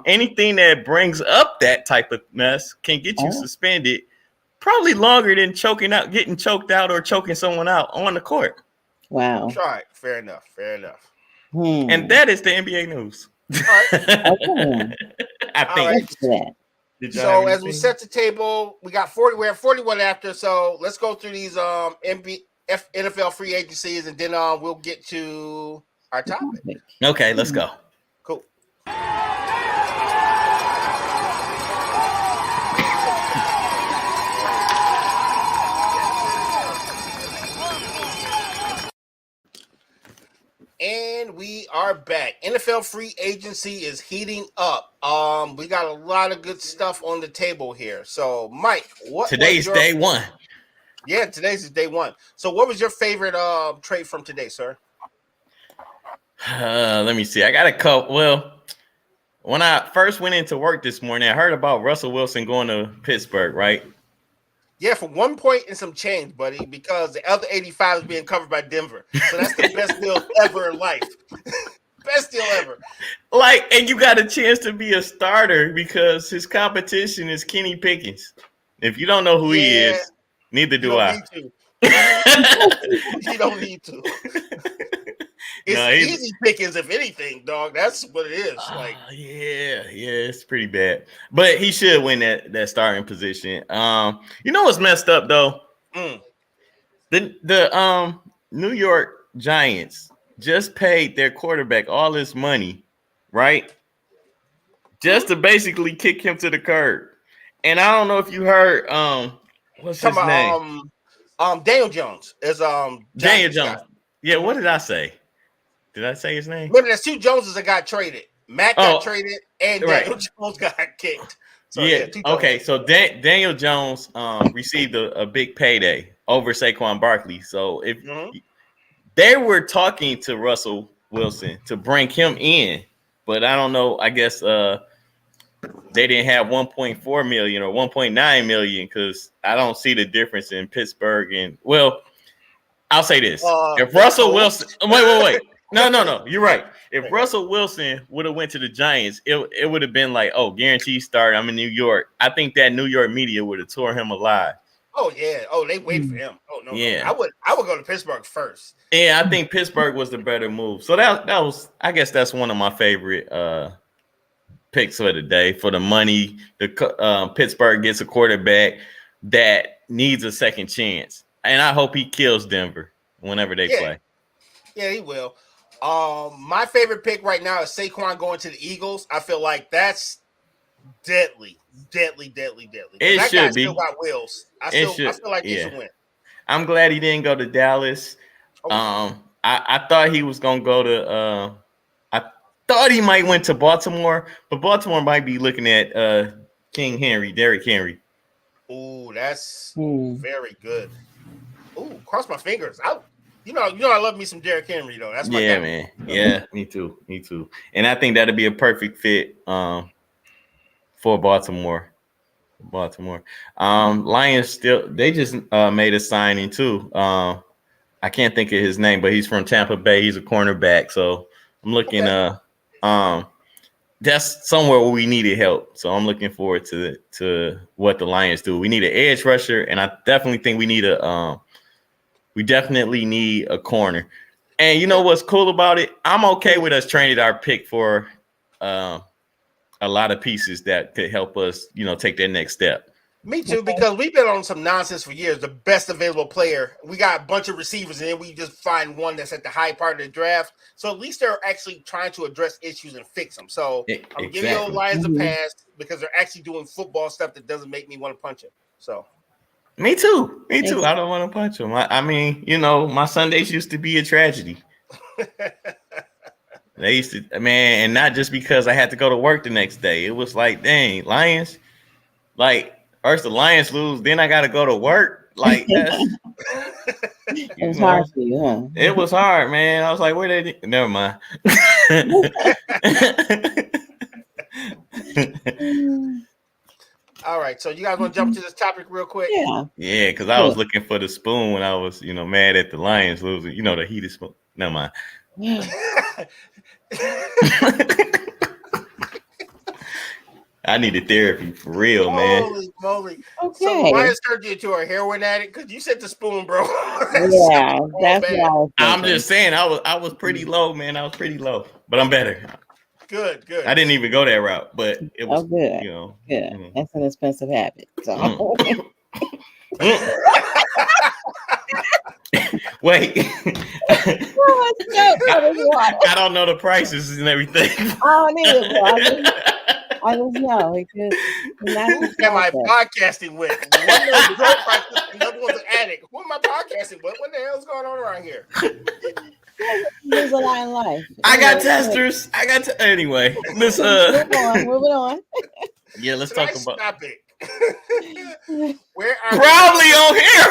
anything that brings up that type of mess can get you suspended, probably longer than getting choked out, or choking someone out on the court. Wow. Right. Fair enough. And that is the NBA news. All right. I think. That. So as we set the table, we got 40. We're at 41 after. So let's go through these NFL free agencies, and then we'll get to our topic. Okay, let's go. Cool. And we are back. NFL free agency is heating up. We got a lot of good stuff on the table here. So, Mike, today's day one? Yeah, today's day one. So, what was your favorite trade from today, sir? Let me see. I got a couple. Well, when I first went into work this morning, I heard about Russell Wilson going to Pittsburgh, right? Yeah, for 1 point and some change, buddy, because the other 85 is being covered by Denver. So that's the best deal ever in life. Best deal ever. And you got a chance to be a starter because his competition is Kenny Pickens. If you don't know who he is, neither do I. You don't need to. It's easy pickings, if anything, dog. That's what it is. It's pretty bad. But he should win that starting position. You know what's messed up though? The New York Giants just paid their quarterback all this money, right? Just to basically kick him to the curb. And I don't know if you heard what's his name? Daniel Jones is Daniel Jones. Yeah, what did I say? Did I say his name? Remember, there's two Joneses that got traded. Matt got traded, and Daniel Jones got kicked. So, okay. So Daniel Jones received a big payday over Saquon Barkley. So if they were talking to Russell Wilson to bring him in, but I don't know. I guess they didn't have 1.4 million or 1.9 million because I don't see the difference in Pittsburgh and I'll say this: if Russell Wilson, wait. No. You're right. If Russell Wilson would have went to the Giants, it would have been like, guaranteed start. I'm in New York. I think that New York media would have tore him alive. Oh yeah. Oh, they wait for him. Oh no. Yeah. No. I would go to Pittsburgh first. Yeah, I think Pittsburgh was the better move. So that was, I guess, that's one of my favorite picks for the day. For the money, Pittsburgh gets a quarterback that needs a second chance, and I hope he kills Denver whenever they play. Yeah, he will. My favorite pick right now is Saquon going to the Eagles. I feel like that's deadly. It should be. Still got wheels. I feel like he should win. I'm glad he didn't go to Dallas. I thought he was gonna go to. I thought he might went to Baltimore, but Baltimore might be looking at Derrick Henry. Ooh, that's very good. Ooh, cross my fingers. You know, I love me some Derrick Henry though. That's my guy. Man. Yeah, me too. And I think that'd be a perfect fit for Baltimore. Lions they just made a signing too. I can't think of his name, but he's from Tampa Bay. He's a cornerback. So I'm looking that's somewhere where we needed help. So I'm looking forward to what the Lions do. We need an edge rusher, and I definitely think we need definitely need a corner. And you know what's cool about it? I'm okay with us trading our pick for a lot of pieces that could help us, take that next step. Me too, because we've been on some nonsense for years. The best available player. We got a bunch of receivers, and then we just find one that's at the high part of the draft. So at least they're actually trying to address issues and fix them. So I'm giving the Lions a pass because they're actually doing football stuff that doesn't make me want to punch him. So. Me too. I don't want to punch him. I mean, my Sundays used to be a tragedy. They used to, man, and not just because I had to go to work the next day. It was like, dang, Lions, like first the Lions lose, then I got to go to work. Like that's, It was hard for you, huh? it was hard, man. I was like, where they? Never mind. All right, so you guys want to jump to this topic real quick? Yeah. Yeah, because I was looking for the spoon when I was, mad at the Lions losing. You know, the heated spoon. Never mind. I needed therapy for real, man. Holy moly! Okay. So why has turned you into a heroin addict? Because you said the spoon, bro. Yeah, that's what I was I'm thinking. just saying, I was pretty low, man. I was pretty low, but I'm better. Good. I didn't even go that route, but it was, good. Good. That's an expensive habit. So. Wait. I don't know the prices and everything. I don't either, bro. I just know because who am I podcasting with? One knows the drug prices, another one's an addict. Who am I podcasting with? What the hell's going on around here? There's a lot in life. I got testers. Anyway. Let's moving on. Yeah, let's talk about. Stop it. Where are probably on here.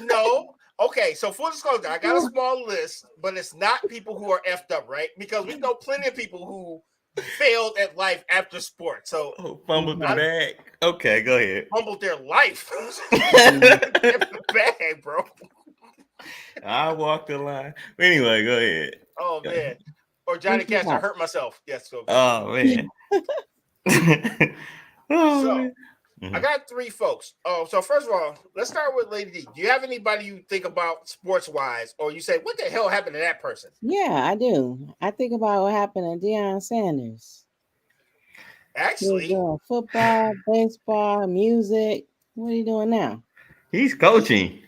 No. Okay, so full disclosure, I got a small list, but it's not people who are effed up, right? Because we know plenty of people who failed at life after sport. So fumbled the bag. Okay, go ahead. Fumbled their life. The bag, bro. I walked the line. Anyway, go ahead. Oh man. Or Johnny Cash, I hurt myself. Yes, go. Oh man. So I got three folks. Oh, so first of all, let's start with Lady D. Do you have anybody you think about sports wise, or you say, what the hell happened to that person? Yeah, I do. I think about what happened to Deion Sanders. Actually, he's doing football, baseball, music. What are you doing now? He's coaching.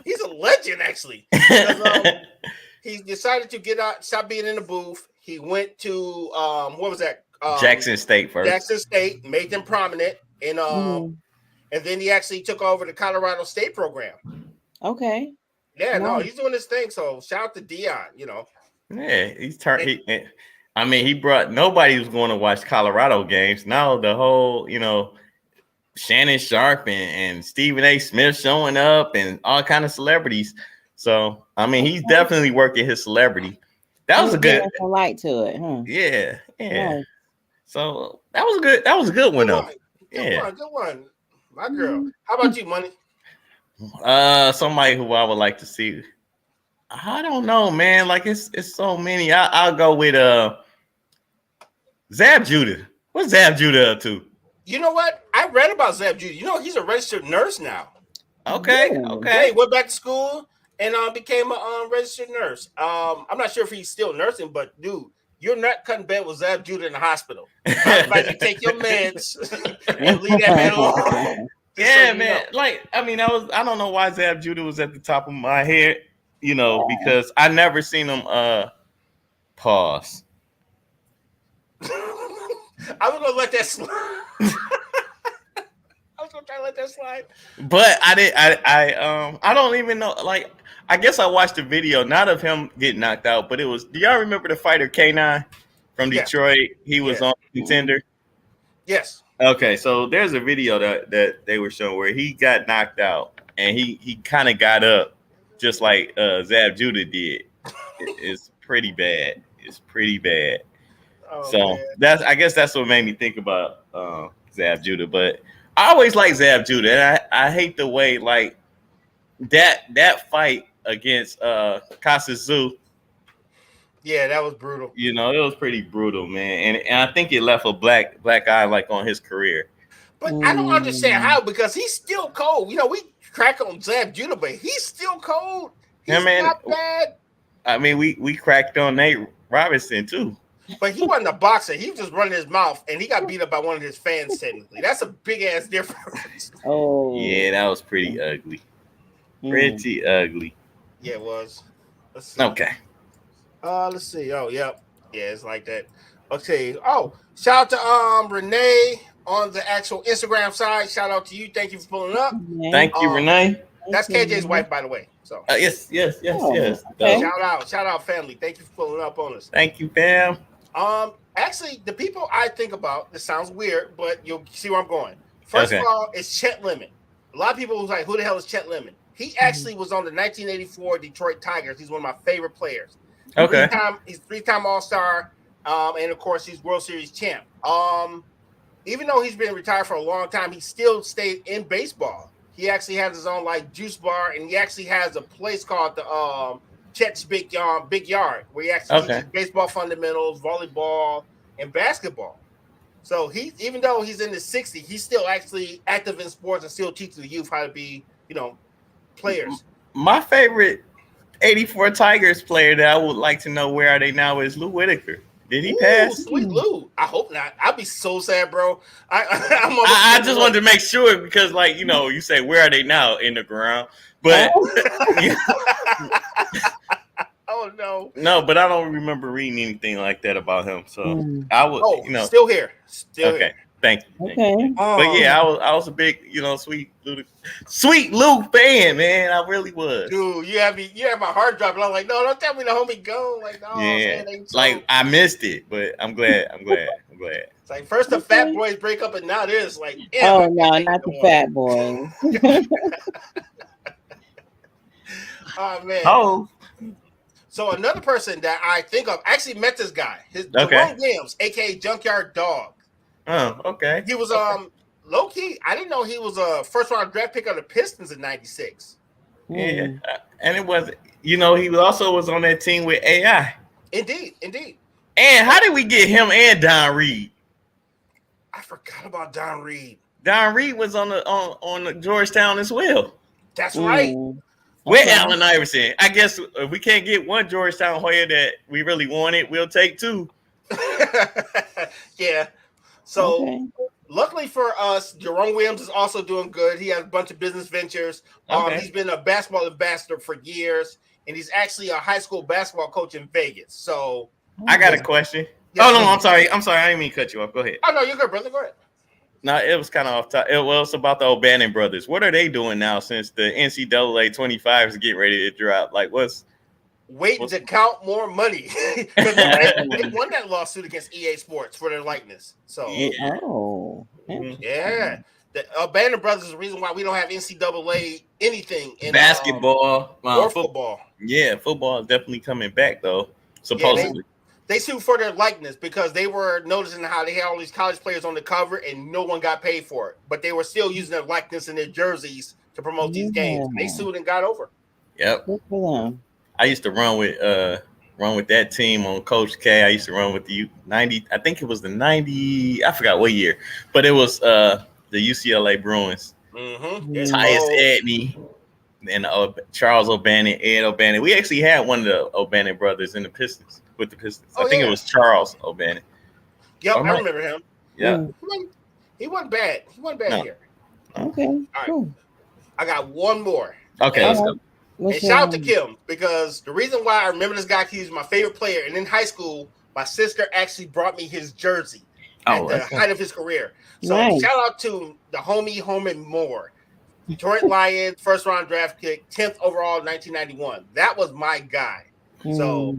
He's a legend, actually. He decided to get out, stop being in the booth. He went to what was that? Jackson State first. Jackson State made them prominent, and and then he actually took over the Colorado State program. Okay. Yeah, no, he's doing his thing. So shout out to Deion. Yeah, he's turned. He brought nobody was going to watch Colorado games. Now the whole, Shannon Sharp and Stephen A. Smith showing up and all kind of celebrities. So he's definitely working his celebrity. That was a good light to it, huh? Yeah. Nice. So that was good. That was a good one though. Good one. My girl. How about you, Money? Somebody who I would like to see. I don't know, man. Like it's so many. I'll go with Zab Judah. What's Zab Judah up to? You know what? I read about Zab Judah. He's a registered nurse now. Okay. Yeah, he went back to school and became a registered nurse. I'm not sure if he's still nursing, but dude, you're not cutting bed with Zab Judah in the hospital. I advise you take your meds and leave that man alone. Yeah, man. I don't know why Zab Judah was at the top of my head, because I never seen him pause. I was gonna let that slide. I was gonna try to let that slide. But I did. I don't even know. Like, I guess I watched the video, not of him getting knocked out, but it was. Do y'all remember the fighter K9 from Detroit? He was on Contender. Yes. Okay, so there's a video that they were showing where he got knocked out and he kind of got up just like Zab Judah did. It's pretty bad. It's pretty bad. Oh, so man. I guess that's what made me think about Zab Judah. But I always like Zab Judah, and I hate the way like that fight against Kostya Tszyu. Yeah, that was brutal. It was pretty brutal, man, and I think it left a black eye like on his career. But I don't understand how, because he's still cold. We crack on Zab Judah, but he's still cold. He's not bad. We cracked on Nate Robinson too. But he wasn't a boxer. He was just running his mouth, and he got beat up by one of his fans. Technically, that's a big ass difference. Oh, yeah, that was pretty ugly. Pretty ugly. Yeah, it was. Let's see. Okay. Let's see. Oh, yep. Yeah, it's like that. Okay. Oh, shout out to Renee on the actual Instagram side. Shout out to you. Thank you for pulling up. Thank you, Renee. That's KJ's wife, by the way. So Yes. Okay. So, shout out, family. Thank you for pulling up on us. thank you, fam. Actually, the people I think about, this sounds weird, but you'll see where I'm going. First of all, it's Chet Lemon. A lot of people was like, "Who the hell is Chet Lemon?" He actually was on the 1984 Detroit Tigers. He's one of my favorite players. Okay. He's three-time All-Star, and of course, he's World Series champ. Even though he's been retired for a long time, he still stayed in baseball. He actually has his own like juice bar, and he actually has a place called the Chet's Big Yard, where he actually teaches baseball fundamentals, volleyball, and basketball. So even though he's in the 60s, he's still actually active in sports and still teaching the youth how to be, players. My favorite 84 Tigers player that I would like to know where are they now is Lou Whitaker. Did he pass? Sweet Lou. I hope not. I'd be so sad, bro. I just wanted to make sure because, like, you say where are they now in the ground, but oh no, but I don't remember reading anything like that about him. So I would, still here. Okay, thank you. Okay. But yeah, I was a big, sweet Lou fan, man. I really was. Dude, you have my heart dropping. I'm like, no, don't tell me the homie go. Like, no, yeah, man, like I missed it, but I'm glad. It's like first the Fat Boys break up, and now this like, oh no, not the Fat Boys. Oh man. Oh. So another person that I think of actually met this guy, Jerome Williams, aka Junkyard Dog. Oh, okay. He was low key. I didn't know he was a first round draft pick of the Pistons in '96. Yeah, and it was he also was on that team with AI. Indeed. And how did we get him and Don Reed? I forgot about Don Reed. Don Reed was on the Georgetown as well. That's right. With Allen Iverson. I guess if we can't get one Georgetown Hoya that we really wanted, we'll take two. Yeah. So luckily for us, Jerome Williams is also doing good. He has a bunch of business ventures. He's been a basketball ambassador for years, and he's actually a high school basketball coach in Vegas. So I got a question. Yes, no, I'm sorry. I didn't mean to cut you off. Go ahead. Oh no, you're good, brother. Go ahead. No, it was kind of off top. It's about the O'Bannon brothers. What are they doing now since the NCAA 25 is getting ready to drop? Like, waiting to count more money because they won that lawsuit against EA Sports for their likeness. So, yeah, the O'Bannon brothers is the reason why we don't have NCAA anything in basketball or football. Yeah, football is definitely coming back though. Supposedly. They sued for their likeness because they were noticing how they had all these college players on the cover and no one got paid for it. But they were still using their likeness in their jerseys to promote these games. They sued and got over. Yep. I used to run with that team on Coach K. I used to run with the 90. I think it was the 90. I forgot what year, but it was the UCLA Bruins. Tyus Edney and Charles O'Bannon, Ed O'Bannon. We actually had one of the O'Bannon brothers in the Pistons. With the Pistons. I think it was Charles O'Bannon. Yep, I remember him. Yeah. He wasn't bad. Here. Okay. All right. Cool. I got one more. Okay, let's go. And shout out to Kim, because the reason why I remember this guy, he's my favorite player. And in high school, my sister actually brought me his jersey at the height of his career. So shout out to the homie Holman Moore. Detroit Lions, first round draft pick, 10th overall, 1991. That was my guy. So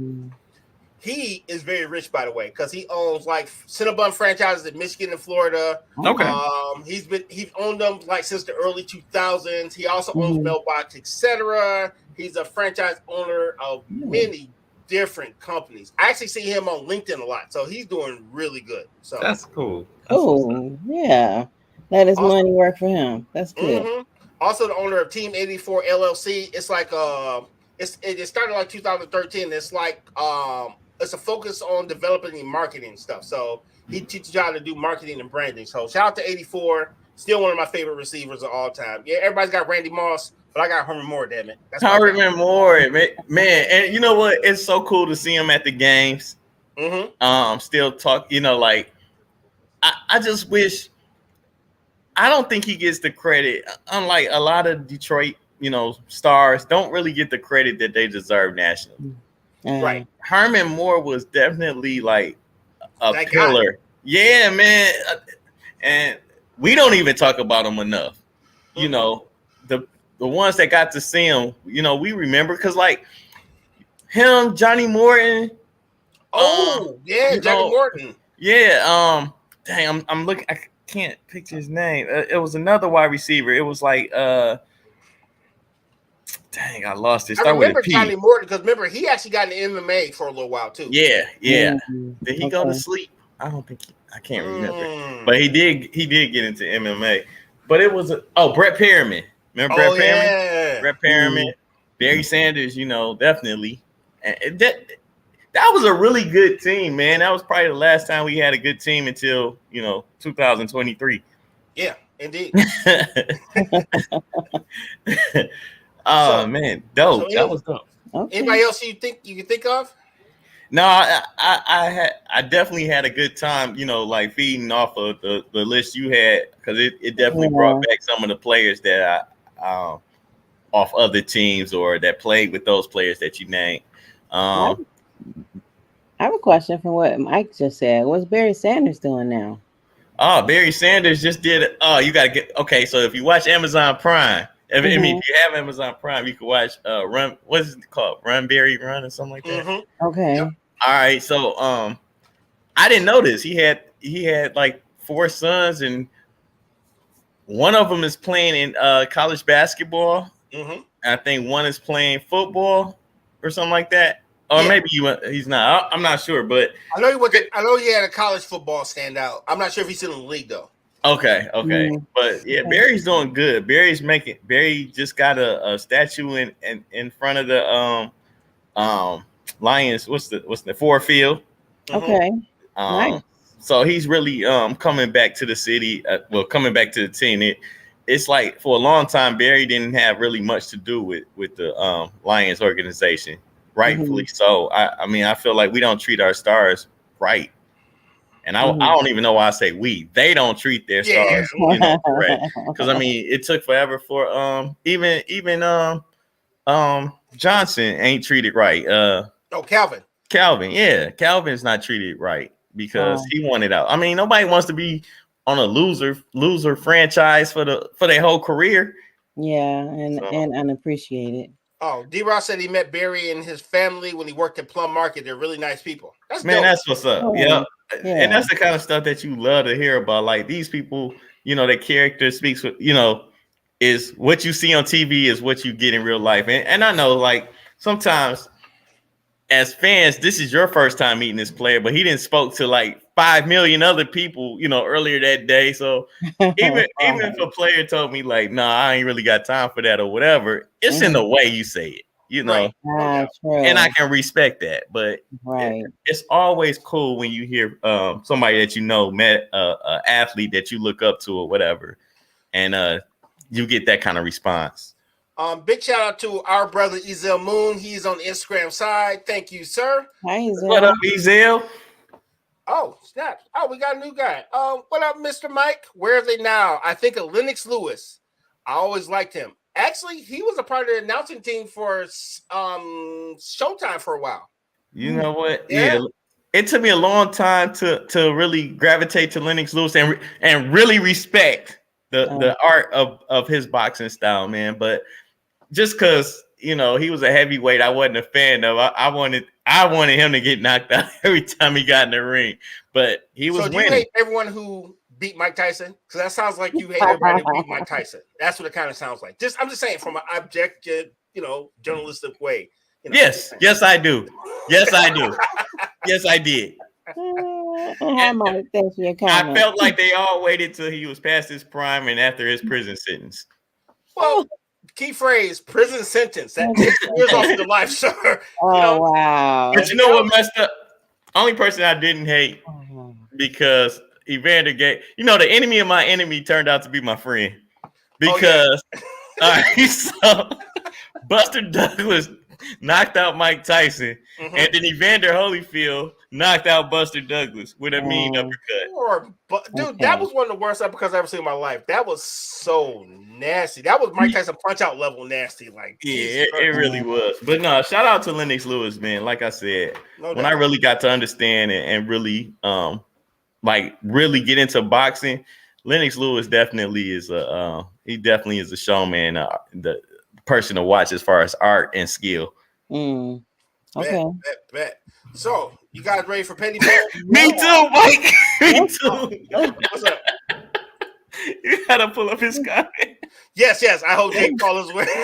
he is very rich, by the way, because he owns like Cinnabon franchises in Michigan and Florida. Okay. He's owned them like since the early 2000s. He also owns Mailbox, etc. He's a franchise owner of many different companies. I actually see him on LinkedIn a lot, so he's doing really good. So that's cool. Yeah, that is money work for him. That's good. Also, the owner of Team 84 LLC. It's like it started like 2013. It's like it's a focus on developing and marketing stuff. So he teaches you how to do marketing and branding. So shout out to 84. Still one of my favorite receivers of all time. Yeah, everybody's got Randy Moss, but I got Herman Moore, damn it. Herman Moore, man. And you know what? It's so cool to see him at the games. Still talk, like I just wish, I don't think he gets the credit. Unlike a lot of Detroit, stars don't really get the credit that they deserve nationally. Right. Herman Moore was definitely like a pillar. Yeah, man. And we don't even talk about him enough. The the ones that got to see him, you know, we remember because like him, Johnny Morton. Yeah, Johnny Morton. Yeah. Dang, I'm looking. I can't picture his name. It was another wide receiver. It was like dang, I lost it. I remember Johnny Morton because remember he actually got in MMA for a little while too. Yeah. Mm-hmm. Did he go to sleep? I don't think I can't remember. But he did get into MMA. But it was Brett Perriman. Remember Brett Perriman? Yeah. Brett Perriman, Barry Sanders, you know, definitely. And that was a really good team, man. That was probably the last time we had a good team until, you know, 2023. Yeah, indeed. Man, dope. That was dope. Okay. Anybody else you can think of? No, I definitely had a good time, you know, like feeding off of the list you had, because it definitely brought back some of the players that I off other teams or that played with those players that you named. I have a question from what Mike just said. What's Barry Sanders doing now? Barry Sanders just did. You got to get okay. So if you watch Amazon Prime, I mean, if you have Amazon Prime, you can watch Run. What is it called? Run Barry Run or something like that. Mm-hmm. Okay. Yep. All right. So I didn't know this. He had like 4 sons, and one of them is playing in college basketball. Mm-hmm. I think one is playing football or something like that. Or maybe he's not. I'm not sure, but I know he had a college football standout. I'm not sure if he's still in the league though. Okay. But yeah, Barry's doing good. Barry just got a statue in front of the Lions. What's the Ford Field? Okay. Nice. So he's really coming back to the city. Coming back to the team. It's like for a long time, Barry didn't have really much to do with the Lions organization. Rightfully so. I mean, I feel like we don't treat our stars right. And I don't even know why I say we. They don't treat their stars, you know, correct. Because I mean, it took forever for even Johnson ain't treated right. Calvin. Calvin, yeah. Calvin's not treated right because he wanted out. I mean, nobody wants to be on a loser franchise for their whole career. Yeah, and unappreciated. Oh, D-Ross said he met Barry and his family when he worked at Plum Market. They're really nice people. That's dope. That's what's up. Yeah. And that's the kind of stuff that you love to hear about. Like these people, you know, their character speaks with, you know, is what you see on TV is what you get in real life. And I know, like, sometimes as fans, this is your first time meeting this player, but he didn't spoke to like 5 million other people, you know, earlier that day. So even if a player told me like, nah, I ain't really got time for that or whatever, it's in the way you say it, you know. Right. And I can respect that, but it's always cool when you hear somebody that you know met an athlete that you look up to or whatever, and you get that kind of response. Big shout out to our brother Ezel Moon. He's on the Instagram side. Thank you, sir. Hi, Ezel. What up, Ezel? Oh, snap. Oh, we got a new guy. What up, Mr. Mike? Where are they now? I think of Lennox Lewis. I always liked him. Actually, he was a part of the announcing team for Showtime for a while. You know what? Yeah. It took me a long time to really gravitate to Lennox Lewis and really respect the art of his boxing style, man. But just because, you know, he was a heavyweight, I wasn't a fan of. I wanted him to get knocked out every time he got in the ring. But he was winning. You hate everyone who beat Mike Tyson? Because that sounds like you hate everybody who beat Mike Tyson. That's what it kind of sounds like. I'm just saying from an objective, you know, journalistic way. You know, yes, I do. Yes, I do. Yes, I did. I felt like they all waited till he was past his prime and after his prison sentence. Well, key phrase, prison sentence. That takes years off the life, sir. Wow. But you know what messed up? Only person I didn't hate because Evander Gay, you know, the enemy of my enemy turned out to be my friend. Because so Buster Douglas knocked out Mike Tyson, and then Evander Holyfield knocked out Buster Douglas with a mean uppercut. That was one of the worst uppercuts I've ever seen in my life. That was so nasty. That was Mike Tyson punch out level nasty. Like, yeah, it really was. But no, shout out to Lennox Lewis, man. Like I said, when I really got to understand and really really get into boxing, Lennox Lewis definitely is a showman. person to watch as far as art and skill. Mm. Okay. Bet. So, you guys ready for Petty Ball? Me too, Mike. Me too. What's up? You gotta pull up his comment. Yes. I hope Jake Paul is winning.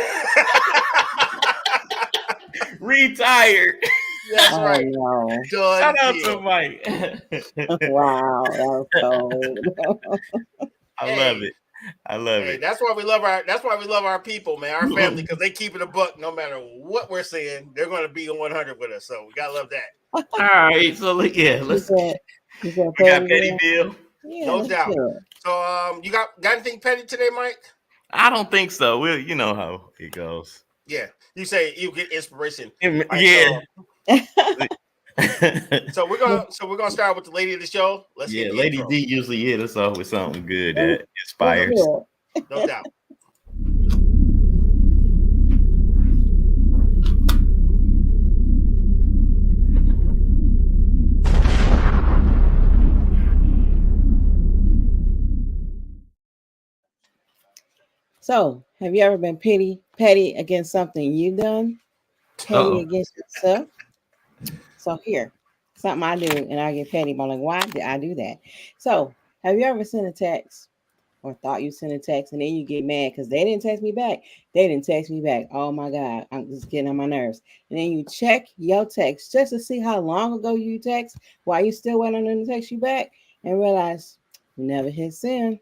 Retired. That's right. No. Done Shout out deal. to Mike. Wow, that was cold. I love it. I love Hey, it. that's why we love our people, man, our family, because they keep it a buck no matter what we're saying. They're going to be on 100 with us, so we gotta love that. All right, so let's. You said We got Petty Bill. Yeah, No let's doubt. do it. So, you got anything petty today, Mike? I don't think so. You know how it goes. Yeah, you say you get inspiration. Yeah. So we're gonna start with the lady of the show. Let's Yeah, get the Lady intro. D usually hit us off with something good that inspires. No doubt. So, have you ever been petty against something you've done? Petty against yourself? So here, something I do and I get petty, but I'm like, why did I do that? So, have you ever sent a text or thought you sent a text and then you get mad because they didn't text me back? They didn't text me back. Oh my God, I'm just getting on my nerves. And then you check your text just to see how long ago you text while you still waiting on them to text you back and realize you never hit send.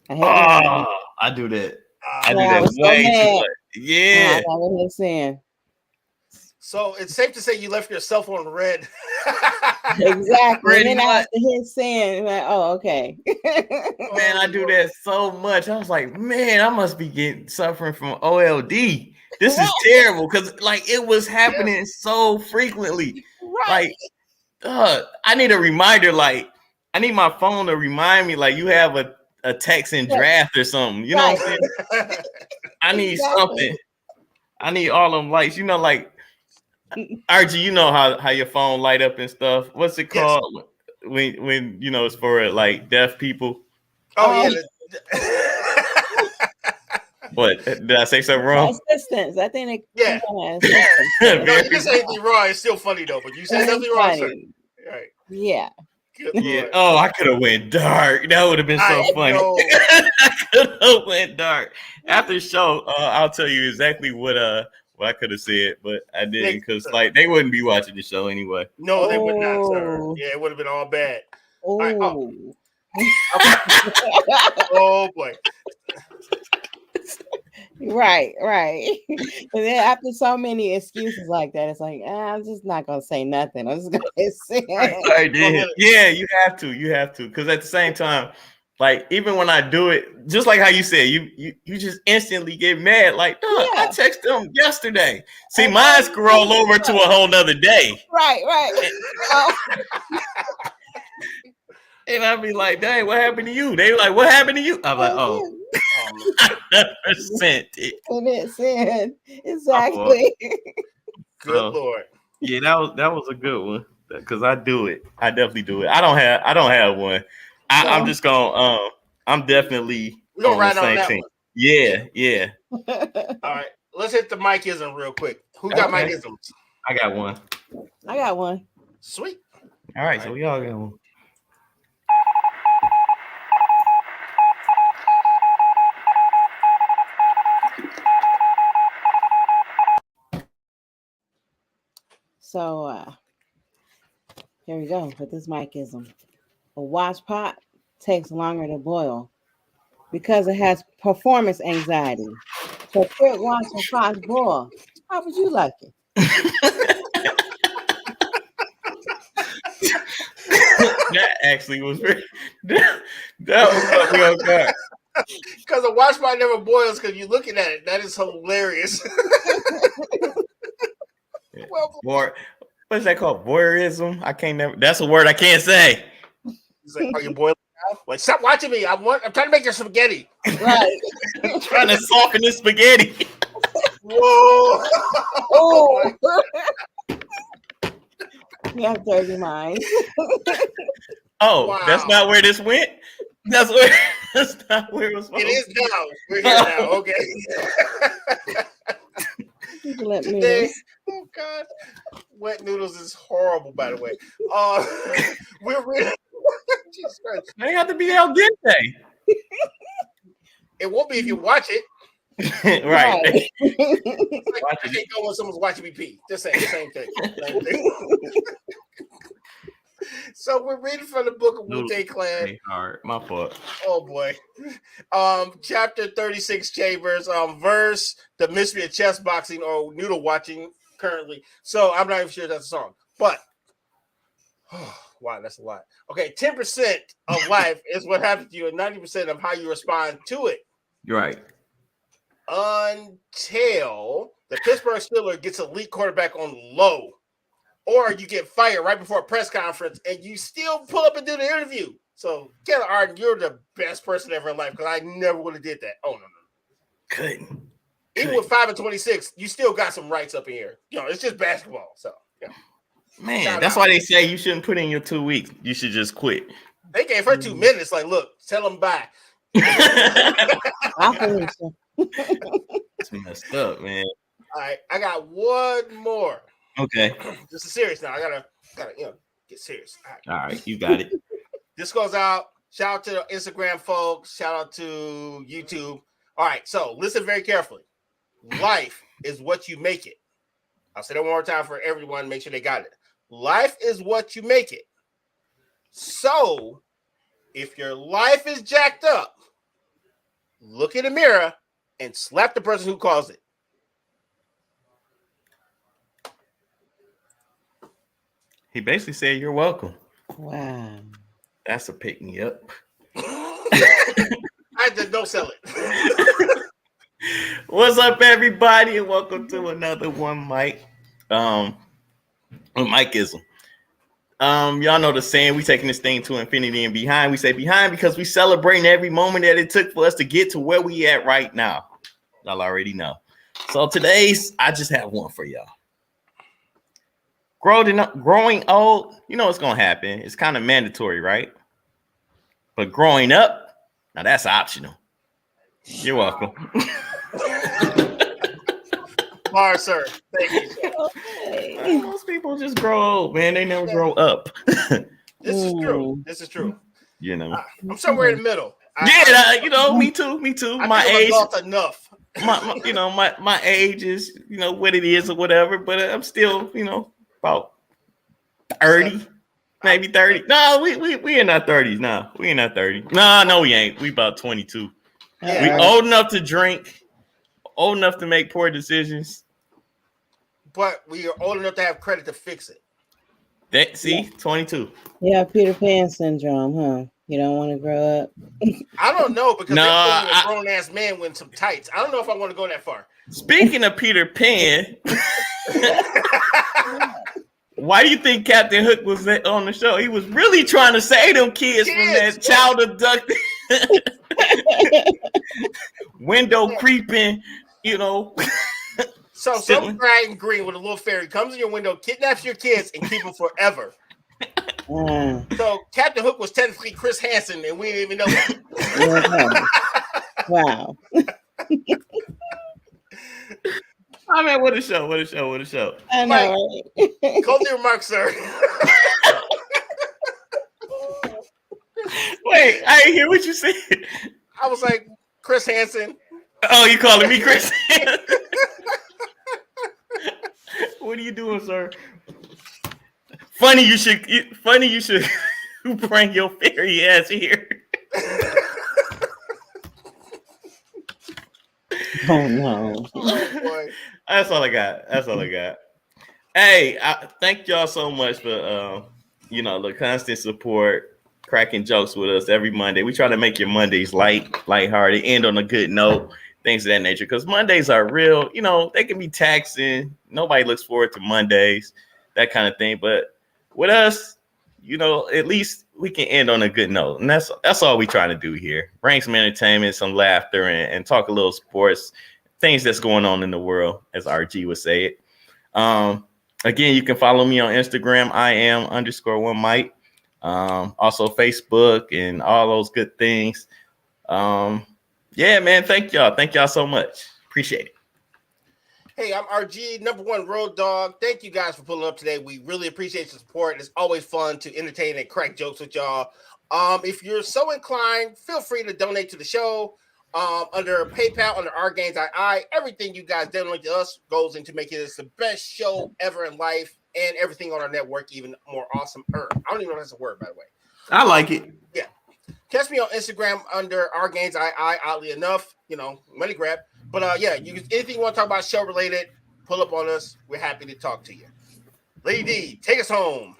I hate that. I do that. I I do I that was so way too mad. much. Yeah. I never hit send. So it's safe to say you left your cell phone red. Exactly. Pretty And then I have much. to hit send. Like, oh, okay. Man, I do that so much. I was like, man, I must be suffering from OLD. This is terrible because like it was happening so frequently. Right. Like, I need a reminder. Like, I need my phone to remind me. Like, you have a text in draft or something. You know what I'm saying? I need something. I need all them lights. You know, like RG. You know how your phone light up and stuff. What's it called when you know it's for like deaf people? Oh yeah. What did I say something wrong? Assistance. I think Yeah. No, No, you didn't say anything wrong. It's still funny though, but you said nothing wrong, sir. Right. Yeah. Good Yeah. Lord. Oh, I could have went dark. That would have been so I funny. know. I could have went dark. After the show, I'll tell you exactly what I could have said, but I didn't because like they wouldn't be watching the show anyway. No, they would not, sir. Yeah, it would have been all bad. Oh. Right, oh boy. Right. And then after so many excuses like that, it's like, I'm just not gonna say nothing. I'm just gonna say I did. Yeah, you have to. Because at the same time, like even when I do it, just like how you said, you just instantly get mad. Like, dog, I texted them yesterday. See, mine scroll over to a whole nother day. Right. And I'd be like, dang, what happened to you? They were like, what happened to you? I'm like, oh, I never sent it. Send. Exactly. Good Lord. Yeah, that was a good one. Because I do it. I definitely do it. I don't have one. I'm just gonna I'm definitely We're gonna ride the on same that team. one. Yeah. All right. Let's hit the Mike-ism real quick. Who got Mike-isms? I got one. I got one. Sweet. All right, so we all got one. So here we go with this Mike-ism. A watch pot takes longer to boil because it has performance anxiety. So quit watching pots boil. How would you like it? That actually was very that was me on guard. Because a watch pot never boils because you're looking at it. That is hilarious. What's that called? Voyeurism? I can't never. That's a word I can't say. He's like, are you boiling now? Like, stop watching me. I'm trying to make your spaghetti. Right. Trying to soften the spaghetti. Whoa. Oh. You have dirty minds. Oh, Wow. That's not where this went? That's where. That's not where it was. It is now. We're here now. Okay. People let me Today, know. oh God, wet noodles is horrible. By the way, we're reading. Jesus Christ. They have to be al dente. It won't be if you watch it. Right. Like, I can't go when someone's watching me pee. Just saying, same thing. Same thing. So we're reading from the book of Wu-Tang Clan. Hard. My fault. Oh boy. Chapter 36 Chambers, verse The Mystery of Chess Boxing or Noodle Watching currently. So I'm not even sure that's a song, but wow, that's a lot. Okay, 10% of life is what happens to you, and 90% of how you respond to it. You're right. Until the Pittsburgh Steelers gets a elite quarterback on low, or you get fired right before a press conference and you still pull up and do the interview. So, Taylor Arden, you're the best person ever in life because I never would have did that. Oh, no. Couldn't. Even with 5-26, you still got some rights up in here. It's just basketball. So, yeah. Man, that's why they say you shouldn't put in your 2 weeks. You should just quit. They gave her 2 minutes. Like, look, tell them bye. I believe so. It's messed up, man. All right, I got one more. Okay. This is serious now. I gotta get serious. All right, you got it. This goes out. Shout out to the Instagram folks. Shout out to YouTube. All right, so listen very carefully. Life is what you make it. I'll say that one more time for everyone. Make sure they got it. Life is what you make it. So, if your life is jacked up, look in the mirror and slap the person who caused it. He basically said, "You're welcome." Wow. That's a pick me up. I just don't sell it. What's up, everybody, and welcome to another one, Mike. Mikeism. Y'all know the saying, we taking this thing to infinity and behind. We say behind because we celebrating every moment that it took for us to get to where we at right now. Y'all already know. So I just have one for y'all. Growing old, you know what's gonna happen. It's kind of mandatory, right? But growing up, now that's optional. You're welcome. Bar, sir. Thank you, sir. Okay. Most people just grow old, man. They never grow up. This is true. This is true. You know. I'm somewhere in the middle. Me too. I My age, enough. my age is, what it is or whatever. But I'm still, about 30, maybe 30. No, we in our 30s now. We in our 30s. No, we ain't. We about 22. Yeah. We old enough to drink, old enough to make poor decisions. But we are old enough to have credit to fix it. 22. Yeah, Peter Pan syndrome, huh? You don't want to grow up. I don't know because No, they're a grown ass man with some tights. I don't know if I want to go that far. Speaking of Peter Pan, why do you think Captain Hook was on the show? He was really trying to save them kids from that child abducted, window creeping, So some guy in green with a little fairy comes in your window, kidnaps your kids, and keep them forever. So Captain Hook was technically Chris Hansen, and we didn't even know that. Wow. I mean, what a show. I know. Closing remarks, sir. Wait, I didn't hear what you said. I was like, Chris Hansen. Oh, you calling me Chris Hansen? What are you doing, sir? Funny you should bring your fairy ass here. Oh no. Oh, boy. That's all I got. Hey, thank y'all so much for the constant support, cracking jokes with us every Monday. We try to make your Mondays lighthearted, end on a good note, things of that nature. Because Mondays are real, they can be taxing. Nobody looks forward to Mondays, that kind of thing. But with us, at least we can end on a good note. And that's all we trying to do here. Bring some entertainment, some laughter, and talk a little sports, things that's going on in the world, as RG would say it. Again, you can follow me on Instagram. I am _1Mike. Also Facebook and all those good things. Yeah, man. Thank y'all so much. Appreciate it. Hey, I'm RG, #1 Road Dog. Thank you guys for pulling up today. We really appreciate your support. It's always fun to entertain and crack jokes with y'all. If you're so inclined, feel free to donate to the show. Under PayPal, under Our Gains II, everything you guys donate to us goes into making this the best show ever in life, and everything on our network even more awesome. I don't even know if that's a word, by the way. I like it. Yeah. Catch me on Instagram under Our Gains II, oddly enough, money grab. But yeah, anything you want to talk about show related, pull up on us. We're happy to talk to you. Lady D, take us home.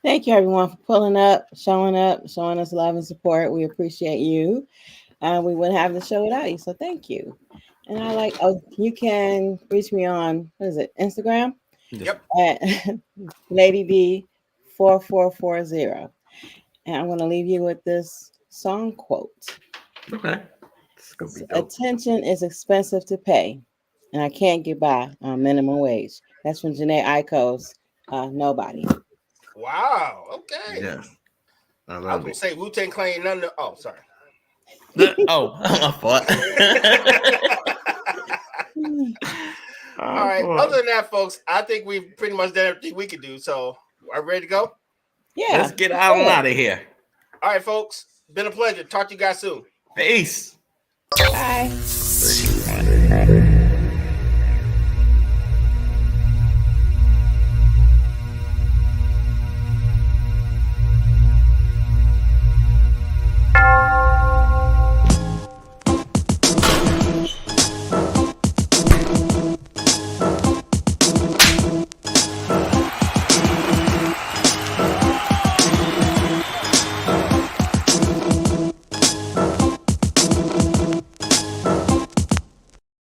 Thank you, everyone, for pulling up, showing us love and support. We appreciate you. We wouldn't have the show without you, so thank you. And you can reach me on, Instagram? Yep. At Lady D 4440. And I'm going to leave you with this song quote. Okay. Attention is expensive to pay, and I can't get by on minimum wage. That's from Jhené Aiko's Nobody. Wow. Okay. Yes. I was love going it. to say Wu-Tang Clan. Oh, sorry. I thought. All right. Other than that, folks, I think we've pretty much done everything we could do. So, are we ready to go? Yeah. Let's get out of here. All right, folks. Been a pleasure. Talk to you guys soon. Peace. Bye.